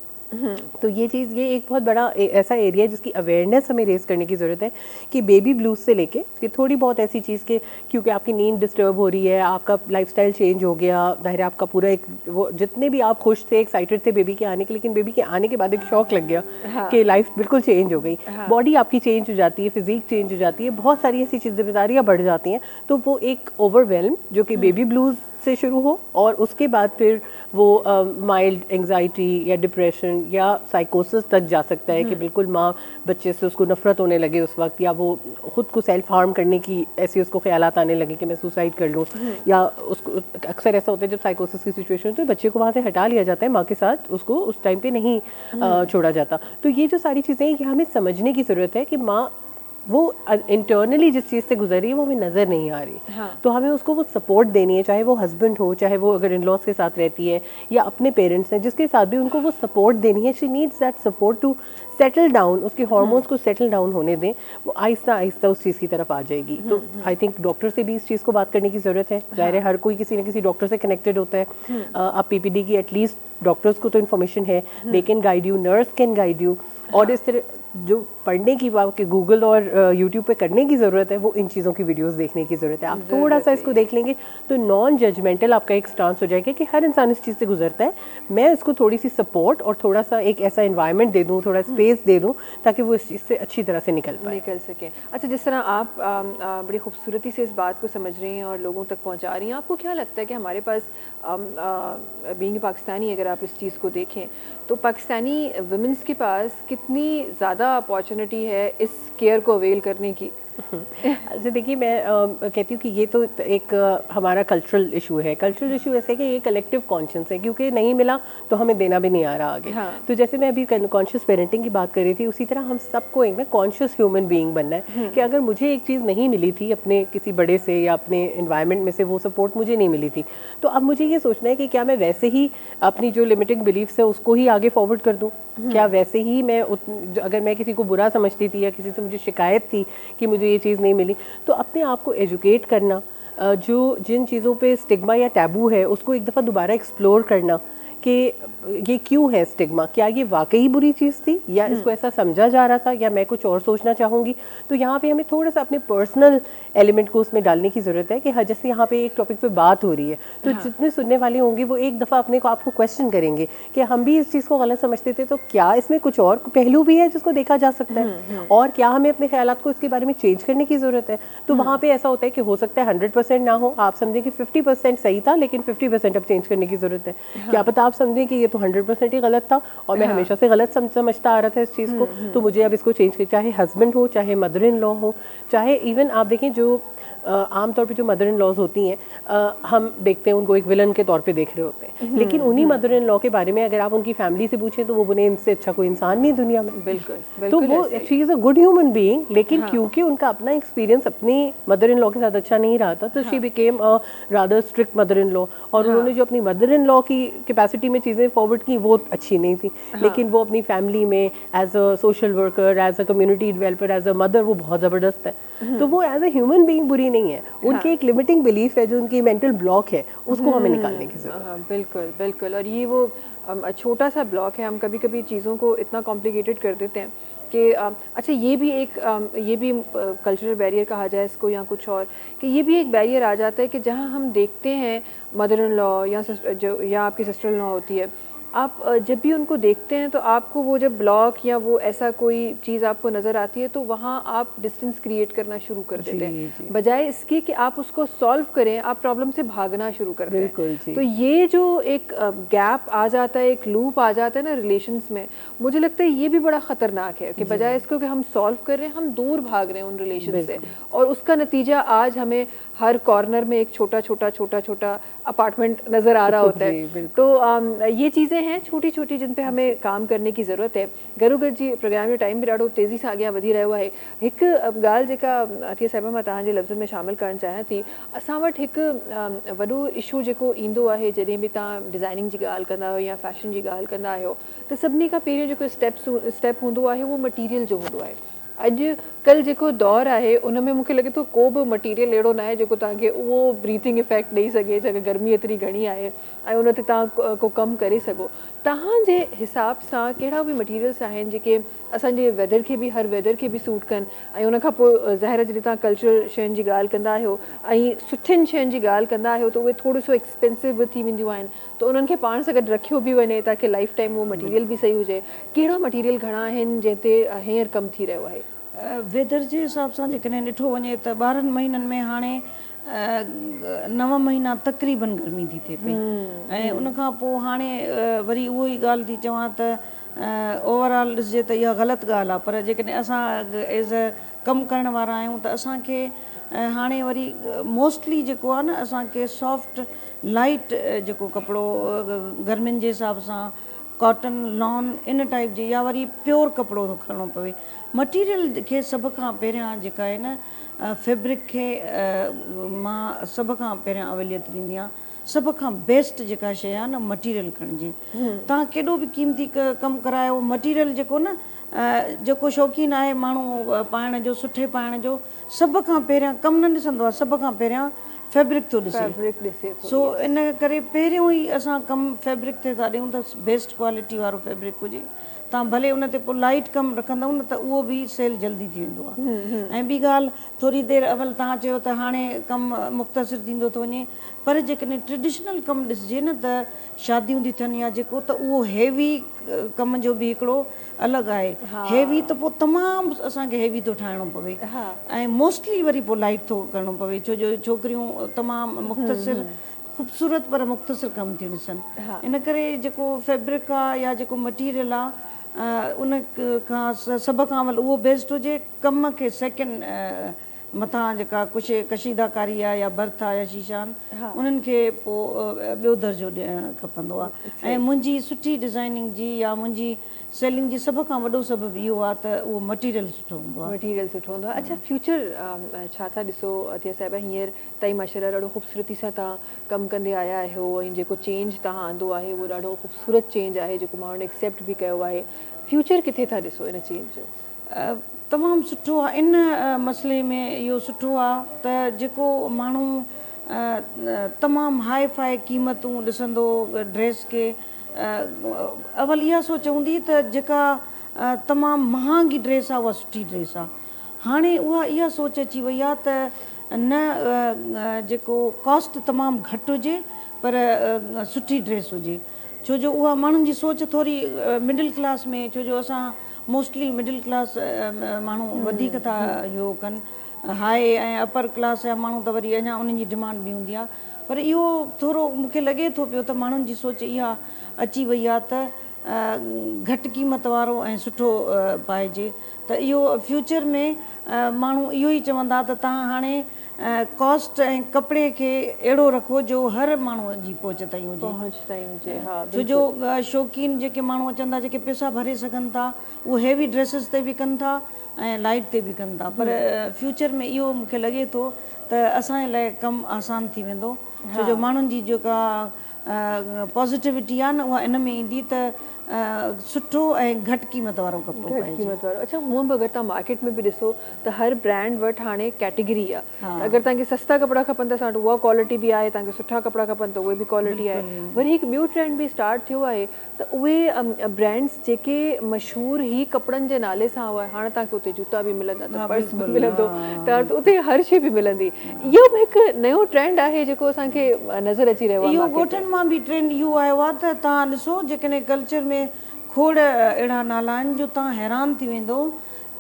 तो ये चीज़, ये एक बहुत बड़ा ऐसा एरिया है जिसकी अवेयरनेस हमें रेज करने की ज़रूरत है कि बेबी ब्लूज से लेके कि थोड़ी बहुत ऐसी चीज़ के, क्योंकि आपकी नींद डिस्टर्ब हो रही है, आपका लाइफस्टाइल चेंज हो गया, जाहिर है आपका पूरा एक वो जितने भी आप खुश थे, एक्साइटेड थे बेबी के आने के, लेकिन बेबी के आने के बाद एक शॉक लग गया कि लाइफ बिल्कुल चेंज हो गई, बॉडी आपकी चेंज हो जाती है, फिजिक चेंज हो जाती है, बहुत सारी ऐसी जिम्मेदारियाँ बढ़ जाती हैं। तो वो एक ओवरवेल्म जो कि बेबी ब्लूज से शुरू हो और उसके बाद फिर वो माइल्ड एंजाइटी या डिप्रेशन या साइकोसिस तक जा सकता है कि बिल्कुल माँ बच्चे से उसको नफरत होने लगे उस वक्त, या वो खुद को सेल्फ हार्म करने की ऐसी उसको ख्यालात आने लगे कि मैं सुसाइड कर लूँ, या उसको अक्सर ऐसा होता है जब साइकोसिस की सिचुएशन होती है बच्चे को वहाँ से हटा लिया जाता है माँ के साथ, उसको उस टाइम पे नहीं छोड़ा जाता। तो ये जो सारी चीज़ें हैं ये हमें समझने की ज़रूरत है कि माँ वो इंटरनली जिस चीज़ से गुजर रही है वो हमें नज़र नहीं आ रही। हाँ। तो हमें उसको वो सपोर्ट देनी है, चाहे वो हस्बैंड हो, चाहे वो अगर इन लॉज के साथ रहती है या अपने पेरेंट्स हैं जिसके साथ भी, उनको वो सपोर्ट देनी है। She needs that support to settle down, उसके हार्मोन्स को सेटल डाउन होने दें, वो आहिस्ता आहिस्ता उस चीज़ की तरफ आ जाएगी। तो आई थिंक डॉक्टर से भी इस चीज़ को बात करने की ज़रूरत है। ज़ाहिर है हर कोई किसी न किसी डॉक्टर से कनेक्टेड होता है। आप पीपीडी की एटलीस्ट डॉक्टर्स को तो इन्फॉर्मेशन है, they can guide U, nurse can guide U. और इस तरह जो पढ़ने की बात कि गूगल और यूट्यूब पे करने की ज़रूरत है, वो इन चीज़ों की वीडियोस देखने की ज़रूरत है। आप थोड़ा सा इसको देख लेंगे तो नॉन जजमेंटल आपका एक स्टांस हो जाएगा कि हर इंसान इस चीज़ से गुजरता है, मैं इसको थोड़ी सी सपोर्ट और थोड़ा सा एक ऐसा एनवायरनमेंट दे दूँ, थोड़ा स्पेस दे दूँ ताकि वो इस चीज़ से अच्छी तरह से निकल सके। अच्छा, जिस तरह आप बड़ी खूबसूरती से इस बात को समझ रही हैं और लोगों तक पहुंचा रही हैं, आपको क्या लगता है कि हमारे पास बीइंग पाकिस्तानी, अगर आप इस चीज़ को देखें तो पाकिस्तानी वुमेन्स के पास कितनी ज़्यादा अपॉर्चुनिटी है इस केयर को अवेल करने की? अच्छा देखिए, मैं कहती हूँ कि ये तो एक हमारा कल्चरल इशू है। कल्चरल इशू ऐसे है कि ये कलेक्टिव कॉन्शियस है, क्योंकि नहीं मिला तो हमें देना भी नहीं आ रहा आगे। हाँ। तो जैसे मैं अभी कॉन्शियस पेरेंटिंग की बात कर रही थी, उसी तरह हम सबको एक ना कॉन्शियस ह्यूमन बीइंग बनना है कि अगर मुझे एक चीज़ नहीं मिली थी अपने किसी बड़े से या अपने इन्वायरमेंट में से, वो सपोर्ट मुझे नहीं मिली थी, तो अब मुझे ये सोचना है कि क्या मैं वैसे ही अपनी जो लिमिटिंग बिलीफ्स है उसको ही आगे फॉरवर्ड कर दूँ? क्या वैसे ही मैं अगर मैं किसी को बुरा समझती थी या किसी से मुझे शिकायत थी कि मुझे ये चीज़ नहीं मिली, तो अपने आप को एजुकेट करना, जो जिन चीज़ों पे स्टिग्मा या टैबू है उसको एक दफ़ा दोबारा एक्सप्लोर करना कि ये क्यों है स्टिग्मा, क्या ये वाकई बुरी चीज़ थी या इसको ऐसा समझा जा रहा था या मैं कुछ और सोचना चाहूँगी। तो यहाँ पे हमें थोड़ा सा अपने पर्सनल एलिमेंट को उसमें डालने की ज़रूरत है कि हाँ, जैसे यहाँ पे एक टॉपिक पे बात हो रही है तो जितने सुनने वाले होंगे वो एक दफ़ा अपने को आपको क्वेश्चन करेंगे कि हम भी इस चीज़ को गलत समझते थे, तो क्या इसमें कुछ और पहलू भी है जिसको देखा जा सकता है, और क्या हमें अपने ख्यालात को इसके बारे में चेंज करने की ज़रूरत है। तो वहाँ पे ऐसा होता है कि हो सकता है 100% ना हो, आप समझें कि 50% सही था लेकिन 50% अब चेंज करने की ज़रूरत है। क्या पता आप समझें कि ये तो 100% ही गलत था और मैं हमेशा से गलत समझता आ रहा था इस चीज़ को, तो मुझे अब इसको चेंज कर, चाहे हस्बैंड हो, चाहे मदर इन लॉ हो, चाहे इवन आप देखें जो आमतौर पे जो मदर इन लॉज होती हैं, हम देखते हैं उनको एक विलन के तौर पे देख रहे होते हैं, लेकिन उन्हीं मदर इन लॉ के बारे में अगर आप उनकी फैमिली से पूछें तो वो बोले इनसे अच्छा कोई इंसान नहीं दुनिया में। बिल्कुल। तो वो she is a good human being, लेकिन क्योंकि उनका अपना एक्सपीरियंस अपनी मदर इन लॉ के साथ अच्छा नहीं रहा था, तो she became a rather strict mother in law, और उन्होंने जो अपनी मदर इन लॉ की कैपेसिटी में चीज़ें फॉरवर्ड की वो अच्छी नहीं थी, लेकिन वो अपनी फैमिली में as a social worker, as a community developer, as a mother वो बहुत ज़बरदस्त है। तो वो एज अ ह्यूमन बीइंग बुरी नहीं है, उनकी एक लिमिटिंग बिलीफ है जो उनकी मेंटल ब्लॉक है, उसको हमें निकालने की जरूरत है। बिल्कुल। और ये वो छोटा सा ब्लॉक है, हम कभी कभी चीज़ों को इतना कॉम्प्लिकेटेड कर देते हैं कि अच्छा, ये भी कल्चरल बैरियर कहा जाए इसको या कुछ और, कि ये भी एक बैरियर आ जाता है कि जहाँ हम देखते हैं मदर इन लॉ या आपकी सिस्टर इन लॉ होती है, आप जब भी उनको देखते हैं तो आपको वो जब ब्लॉक या वो ऐसा कोई चीज़ आपको नज़र आती है तो वहाँ आप डिस्टेंस क्रिएट करना शुरू कर देते हैं, बजाय इसके कि आप उसको सॉल्व करें, आप प्रॉब्लम से भागना शुरू करते हैं। तो ये जो एक गैप आ जाता है, एक लूप आ जाता है ना रिलेशंस में, मुझे लगता है ये भी बड़ा ख़तरनाक है कि बजाय इसको कि हम सॉल्व कर रहे हैं, हम दूर भाग रहे हैं उन रिलेशन से, और उसका नतीजा आज हमें हर कॉर्नर में एक छोटा अपार्टमेंट नज़र आ रहा होता है। तो ये चीज़ें हैं छोटी छोटी जिन पे हमें काम करने की ज़रूरत है। गरुगर जी, प्रोग्राम जो टाइम भी ॾाढो तेज़ी सां अॻियां वधी रहियो आहे। हिकु ॻाल्हि जेका अतीअ साहिबा मां तव्हांजे लफ़्ज़नि में शामिलु करणु चाहियां थी, असां वटि हिकु वॾो इशू जेको ईंदो आहे जॾहिं बि तव्हां डिज़ाइनिंग जी ॻाल्हि कंदा आहियो या फैशन जी ॻाल्हि कंदा आहियो, त सभिनी खां पहिरियों जेको स्टेप हूंदो आहे उहो मटीरियल जो हूंदो आहे। अॼुकल्ह जेको दौर आहे उन में मूंखे लॻे थो को बि मटीरियल अहिड़ो न आहे जेको तव्हांखे उहो ब्रीथिंग इफेक्ट ॾेई सघे, जंहिं गर्मी एतिरी घणी आहे ऐं उन ते तव्हां को कमु करे सघो। तव्हांजे हिसाब सां कहिड़ा बि मटीरियल्स आहिनि जेके असांजे वेदर खे बि, हर वेदर खे बि सूट कनि, ऐं उन खां पोइ ज़ाहिर जॾहिं तव्हां कल्चरल शयुनि जी ॻाल्हि कंदा आहियो ऐं सुठियुनि शयुनि जी ॻाल्हि कंदा आहियो त उहे थोरो सो एक्सपेंसिव बि थी वेंदियूं आहिनि, त उन्हनि खे पाण सां गॾु रखियो बि वञे ताकी लाइफ टाइम उहो मटीरियल बि सही हुजे। कहिड़ा मटीरियल घणा आहिनि जंहिं ते हींअर कमु थी रहियो आहे? वेदर जे हिसाब सां जेकॾहिं ॾिठो वञे त 12 महीननि में हाणे 9 महीना तक़रीबन गर्मी थी थिए पई, ऐं उनखां पोइ हाणे वरी उहो ई ॻाल्हि थी चवां त ओवरऑल ॾिसजे त इहा ग़लति ॻाल्हि आहे, पर जेकॾहिं असां एज़ अ कमु करण वारा आहियूं त असांखे हाणे वरी मोस्टली जेको आहे न, असांखे सॉफ्ट लाइट जेको कपिड़ो गर्मियुनि जे हिसाब सां कॉटन लॉन इन टाइप जी, या वरी प्योर कपिड़ो थो खणणो पवे। मटीरियल खे सभ खां पहिरियां जेका आहे न फैब्रिक खे मां सभ खां पहिरियां अवलियत ॾींदी आहियां। सभ खां बेस्ट जेका शइ आहे न मटीरियल खणिजे। तव्हां केॾो बि क़ीमती कमु करायो, मटीरियल जेको न जेको शौक़ीन आहे माण्हू पाइण जो, सुठे पाइण जो, सभ खां पहिरियां कमु न ॾिसंदो आहे, सभ खां पहिरियां फैब्रिक थो ॾिसे। सो इन करे पहिरियों ई असां कमु फैब्रिक ते था ॾियूं त बेस्ट क्वालिटी वारो फैब्रिक हुजे। तव्हां भले उन ते पोइ लाइट कमु रखंदव न त उहो बि सेल जल्दी थी वेंदो आहे। ऐं ॿी ॻाल्हि, थोरी देरि अवल तव्हां चयो त हाणे कमु मुख़्तसिर थींदो थो वञे, पर जेकॾहिं ट्रेडिशनल कमु ॾिसिजे न त शादियूं थी थियनि या जेको, त उहो हैवी कम जो बि हिकिड़ो अलॻि आहे। हैवी त पोइ तमामु असांखे हैवी थो ठाहिणो पवे, ऐं मोस्टली वरी पोइ लाइट थो करिणो पवे, छो जो छोकिरियूं तमामु मुख़्तसिर ख़ूबसूरत पर मुख़्तसिर कमु थियूं ॾिसनि। इन करे जेको फैब्रिक आहे या जेको मटीरियल आहे उन खां सभ खां अवल उहो बेस्ट हुजे। कम खे सेकेंड मथां जेका कुझु कशीदाकारी आहे या बर्थ आहे या शीशान, उन्हनि खे पोइ ॿियो दर्जो ॾियणु खपंदो आहे। ऐं मुंहिंजी सुठी डिज़ाइनिंग जी या मुंहिंजी सेलिंग जी सभ खां वॾो सबबु इहो आहे त उहो मटीरियल सुठो हूंदो आहे। मटीरियल सुठो हूंदो आहे। अच्छा, फ्यूचर छा था ॾिसो अतिया साहिबा? हींअर ताईं माशाल्लाह ॾाढो ख़ूबसूरती सां तव्हां कमु कंदे आया आहियो, ऐं जेको चेंज तव्हां आंदो आहे उहो ॾाढो ख़ूबसूरत चेंज आहे जेको माण्हुनि एक्सेप्ट बि कयो आहे। फ्यूचर किथे था ॾिसो इन चेंज जो? तमामु सुठो आहे। इन मसइले में इहो सुठो आहे त जेको माण्हू तमामु हाई फाई क़ीमतूं ॾिसंदो ड्रेस खे, अवल इहा सोच हूंदी त जेका तमामु महांगी ड्रेस आहे उहा सुठी ड्रेस आहे। हाणे उहा इहा सोच अची वई आहे त न जेको कॉस्ट तमामु घटि हुजे पर सुठी ड्रेस हुजे, छो जो उहा माण्हुनि जी सोच थोरी मिडिल क्लास में, छो जो असां मोस्टली मिडिल क्लास माण्हू वधीक था इहो कनि, हाई ऐं अपर क्लास जा माण्हू त वरी अञा उन्हनि जी डिमांड बि हूंदी आहे। पर इहो थोरो मूंखे लॻे थो पियो त माण्हुनि जी सोच इहा अची वई आहे त घटि क़ीमत वारो ऐं सुठो पाइजे। त इहो फ्यूचर में माण्हू इहो ई चवंदा त तव्हां हाणे कॉस्ट ऐं कपिड़े खे अहिड़ो रखो जो हर माण्हूअ जी पहुच ताईं हुजे। छो जो शौक़ीन जेके माण्हू अचनि था, जेके पैसा भरे सघनि था, उहे हैवी ड्रेसिस ते बि कनि था ऐं लाइट ते बि कनि था। पर फ्यूचर में इहो मूंखे लॻे थो त असांजे लाइ कमु आसान थी वेंदो, छो जो माण्हुनि जी जेका पॉज़िटिविटी आहे न उहा इन में ईंदी त सुठो ऐं घटि क़ीमत वारो कपिड़ो पाइजे। अच्छा, हूअं बि अगरि तव्हां मार्केट में बि ॾिसो त हर ब्रांड वटि हाणे कैटेगरी आहे। अगरि तव्हांखे सस्ता कपिड़ा खपनि त असां वटि उहा क्वालिटी बि आहे, तव्हांखे सुठा कपिड़ा खपनि त उहे बि क्वालिटी आहे। वरी हिकु ॿियो ट्रेंड बि स्टार्ट थियो आहे त उहे ब्रांड्स जेके मशहूरु ई कपिड़नि जे नाले सां हुआ, हाणे तव्हांखे उते जूता बि मिलंदा, त पर्स बि मिलंदो, त उते हर शइ बि मिलंदी। इहो बि हिकु नयो ट्रेंड आहे जेको असांखे नज़र अची रहियो आहे। इहो ॻोठनि मां बि ट्रेंड इहो आयो आहे त तव्हां ॾिसो जेकॾहिं कल्चर में खोड़ अहिड़ा नाला आहिनि जो तव्हां हैरान थी वेंदो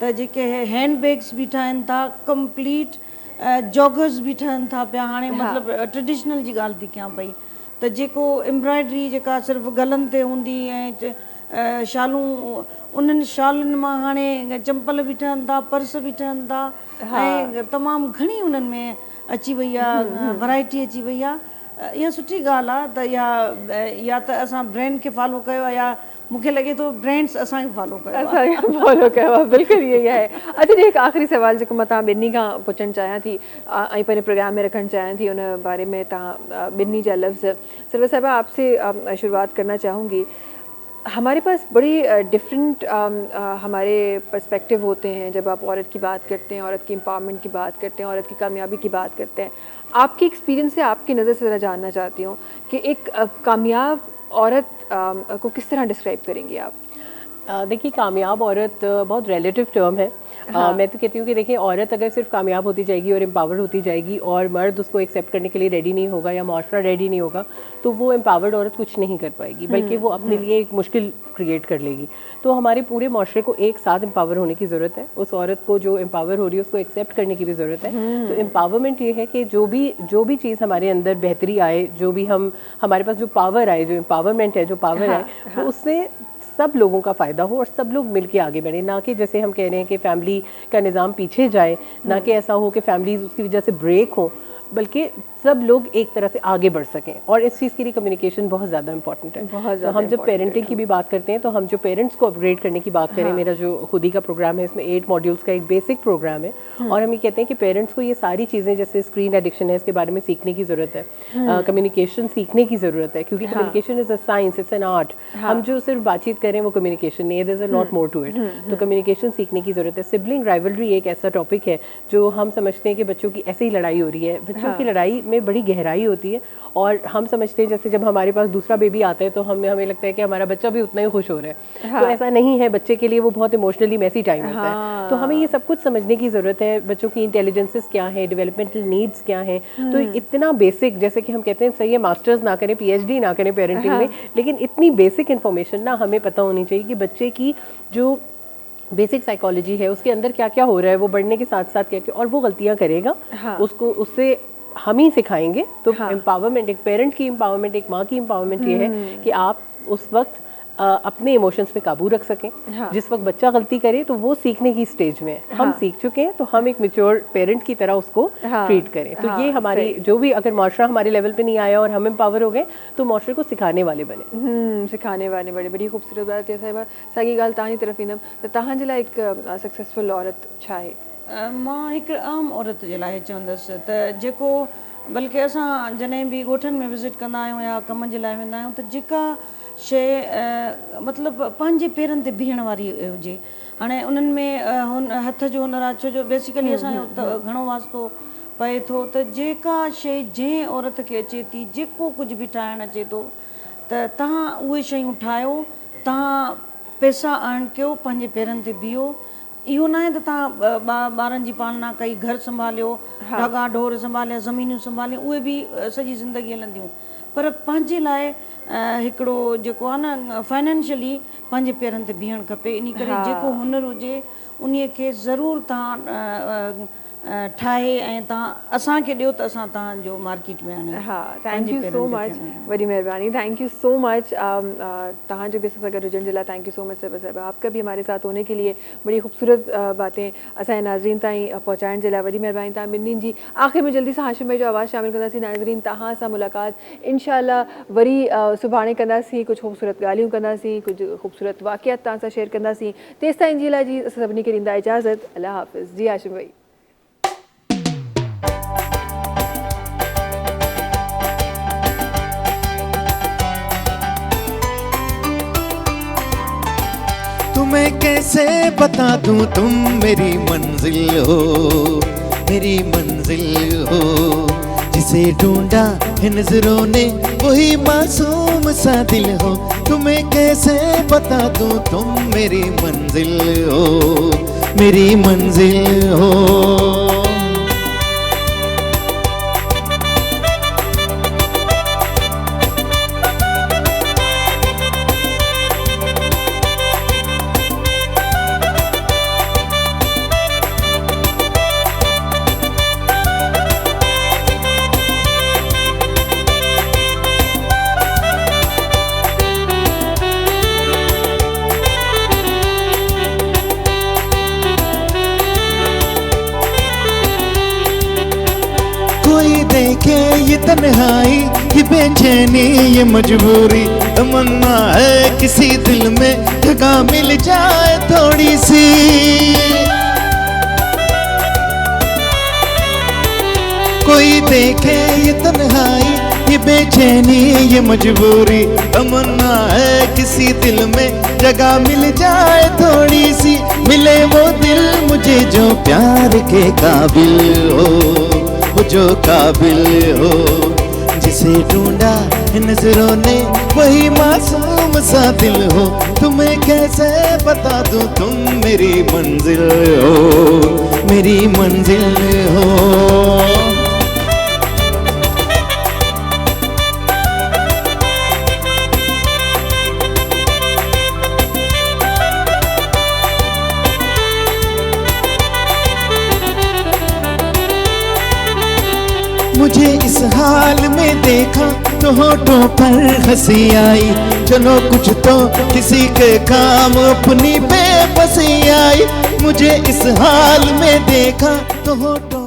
त जेके हैंड बैग्स बि ठाहिनि था, कंप्लीट जॉगर्स बि ठहनि था पिया हाणे, मतिलबु ट्रेडिशनल जी ॻाल्हि थी कयां पई, त जेको एम्ब्रॉयडरी जेका सिर्फ़ु गलनि ते हूंदी ऐं शालूं, उन्हनि शालुनि मां हाणे चंपल बि ठहनि था, पर्स बि ठहनि था, ऐं तमामु घणी उन्हनि में अची वई आहे, वैरायटी अची वई आहे। इहा सुठी ॻाल्हि आहे त या त असां ब्रांड खे फॉलो कयो आहे, या मूंखे लॻे थो ब्रांड्स असांखे फॉलो कयो आहे। बिल्कुलु इहो ई आहे। अच्छा जी, हिकु आख़िरी सवाल जेको मां तव्हां ॿिन्ही खां पुछणु चाहियां थी ऐं पंहिंजे प्रोग्राम में रखणु चाहियां थी, उन बारे में तव्हां ॿिन्ही जा लफ़्ज़। सर्वर साहिबा, आपसे शुरुआत करना चाहूँगी। हमारे पास बड़ी डिफरेंट हमारे पर्सपेक्टिव होते हैं जब आप औरत की बात करते हैं, औरत की एम्पावरमेंट की बात करते हैं, औरत की कामयाबी की बात करते हैं। आपकी एक्सपीरियंस से, आपकी नज़र से ज़रा जानना चाहती हूँ कि एक कामयाब औरत को किस तरह डिस्क्राइब करेंगी आप? देखिए, कामयाब औरत बहुत रिलेटिव टर्म है। मैं तो कहती हूँ कि देखिए, औरत अगर सिर्फ कामयाब होती जाएगी और एम्पावर्ड होती जाएगी और मर्द उसको एक्सेप्ट करने के लिए रेडी नहीं होगा या माशरा रेडी नहीं होगा, तो वो एम्पावर्ड औरत कुछ नहीं कर पाएगी, बल्कि वो अपने लिए एक मुश्किल क्रिएट कर लेगी। तो हमारे पूरे माशरे को एक साथ एम्पावर होने की ज़रूरत है। उस औरत को जो एम्पावर हो रही है उसको एक्सेप्ट करने की भी ज़रूरत है। तो एम्पावरमेंट ये है कि जो भी चीज़ हमारे अंदर बेहतरी आए, जो भी हमारे पास जो पावर आए, जो एम्पावरमेंट है, जो पावर आए, तो उससे सब लोगों का फ़ायदा हो और सब लोग मिलके आगे बढ़े। ना कि जैसे हम कह रहे हैं कि फैमिली का निज़ाम पीछे जाए, ना कि ऐसा हो कि फैमिलीज़ उसकी वजह से ब्रेक हो, बल्कि सब लोग एक तरह से आगे बढ़ सकें। और इस चीज़ के लिए कम्युनिकेशन बहुत ज़्यादा इंपॉर्टेंट है। तो हम जब पेरेंटिंग की भी बात करते हैं तो हम जो पेरेंट्स को अपग्रेड करने की बात करें, मेरा जो खुद ही का प्रोग्राम है इसमें 8 मॉड्यूल्स का एक बेसिक प्रोग्राम है, और हम ये कहते हैं कि पेरेंट्स को ये सारी चीज़ें जैसे स्क्रीन एडिक्शन है इसके बारे में सीखने की ज़रूरत है, कम्युनिकेशन सीखने की ज़रूरत है, क्योंकि communication is a science, it's an art. हम जो सिर्फ बातचीत करें वो कम्युनिकेशन नहीं है, there is a lot more to it. तो कम्युनिकेशन सीखने की ज़रूरत है। सिबलिंग राइवलरी एक ऐसा टॉपिक है जो हम समझते हैं कि बच्चों की ऐसे ही लड़ाई हो रही है, बच्चों की लड़ाई में बड़ी गहराई होती है, और हम समझते हैं जैसे जब हमारे पास दूसरा बेबी आता है तो हमें लगता है कि हमारा बच्चा भी उतना ही खुश हो रहा है। तो ऐसा नहीं है, बच्चे के लिए वो बहुत इमोशनली मेसी टाइम होता है। तो हमें ये सब कुछ समझने की ज़रूरत है, बच्चों की इंटेलिजेंसेस क्या है, डेवलपमेंटल नीड्स क्या हैं। तो इतना बेसिक, जैसे कि हम कहते हैं सही है मास्टर्स ना करें, PhD ना करें पेरेंटिंग में, लेकिन इतनी बेसिक इन्फॉर्मेशन ना हमें पता होनी चाहिए कि बच्चे की जो बेसिक साइकोलॉजी है उसके अंदर क्या क्या हो रहा है, वो बढ़ने के साथ साथ क्या क्या, और वो गलतियां करेगा, उसको उससे हम ही सिखाएंगे। तो एम्पावरमेंट, एक पेरेंट की एम्पावरमेंट, एक माँ की एम्पावरमेंट ये है कि आप उस वक्त अपने इमोशंस पे काबू रख सकें। जिस वक्त बच्चा गलती करे तो वो सीखने की स्टेज में है, हम सीख चुके हैं, तो हम एक मैच्योर पेरेंट की तरह उसको ट्रीट करें। तो ये हमारी जो भी, अगर माशरा हमारे लेवल पे नहीं आया और हम एम्पावर हो गए तो माशरे को सिखाने वाले बने। सिखाने वाले बड़े, बड़ी खूबसूरत बात है साहिबा। सागी गाल तव्हांजी तरफ़ ईंदमि त तव्हां जे लाइ हिकु सक्सेसफुल औरत छा आहे? मां हिकु आम औरत जे लाइ चवंदसि त जेको, बल्कि असां जॾहिं बि ॻोठनि में विज़िट कंदा आहियूं या कम जे लाइ वेंदा आहियूं, त जेका शइ मतिलबु पंहिंजे पेरनि ते बीहण वारी हुजे। हाणे उन्हनि में हुन हथ जो हुनर आहे, छो जो बेसिकली असांजो त घणो वास्तो पए थो, त जेका शइ जंहिं औरत खे अचे थी, जेको कुझु बि ठाहिणु अचे थो, त तव्हां उहे शयूं ठाहियो, तव्हां पैसा अर्न कयो, पंहिंजे पेरनि ते बीहो। इहो न आहे त तव्हां ॿारनि जी पालना कई, घर संभालियो, ढगा ढोर संभालिया, ज़मीनियूं संभालियूं, उहे बि सॼी ज़िंदगी हलंदियूं, पर पंहिंजे लाइ हिकिड़ो जेको आहे न फाइनेंशियली पंहिंजे पेरनि ते बीहणु खपे। इन करे जेको हुनर हुजे उन खे ज़रूरु तव्हां ठाहे ऐं तव्हां असांखे ॾियो त असां तव्हांजो मार्केट में आणियूं। थैंक यू सो मच, वॾी महिरबानी, थैंक यू सो मच। तव्हांजो बि असां सां गॾु हुजण जे लाइ थैंक यू सो मच साहिबा। आपका भी हमारे साथ होने के लिए बड़ी खूबसूरत बातें असांजे नाज़रीन ताईं पहुंचाइण जे लाइ वॾी महिरबानी तव्हां ॿिन्हिनि जी। आख़िर में जल्दी सां हाशिम भाई जो आवाज़ शामिल कंदासीं। नाज़रीन, तव्हां सां मुलाक़ात इंशाअल्लाह वरी सुभाणे कंदासीं, कुझु खूबसूरत ॻाल्हियूं कंदासीं, कुझु खूबसूरत वाक़ियात तव्हां सां शेयर कंदासीं। तेसि ताईं जी लाइ जी असां सभिनी खे ॾींदा इजाज़त। अल्लाह हाफ़िज़। जी हाशिम भाई। तुम्हें कैसे बता दूं तुम मेरी मंजिल हो, मेरी मंजिल हो, जिसे ढूंढा है नजरों ने वही मासूम सा दिल हो। तुम्हें कैसे बता दूं तुम मेरी मंजिल हो, मेरी मंजिल हो। देखे ये तन्हाई, ये बेचैनी, ये मजबूरी, तमन्ना है किसी दिल में जगह मिल जाए थोड़ी सी। कोई देखे ये तन्हाई, ये बेचैनी, ये मजबूरी, तमन्ना है किसी दिल में जगह मिल जाए थोड़ी सी। मिले वो दिल मुझे जो प्यार के काबिल हो, वो जो काबिल हो, जिसे ढूंढा नजरों ने वही मासूम सा दिल हो। तुम्हें कैसे बता दूं तुम मेरी मंजिल हो, मेरी मंजिल हो। मुझे इस हाल में देखा तो होठों पर हंसी आई, चलो कुछ तो किसी के काम अपनी बेबसी आई। मुझे इस हाल में देखा तो होठों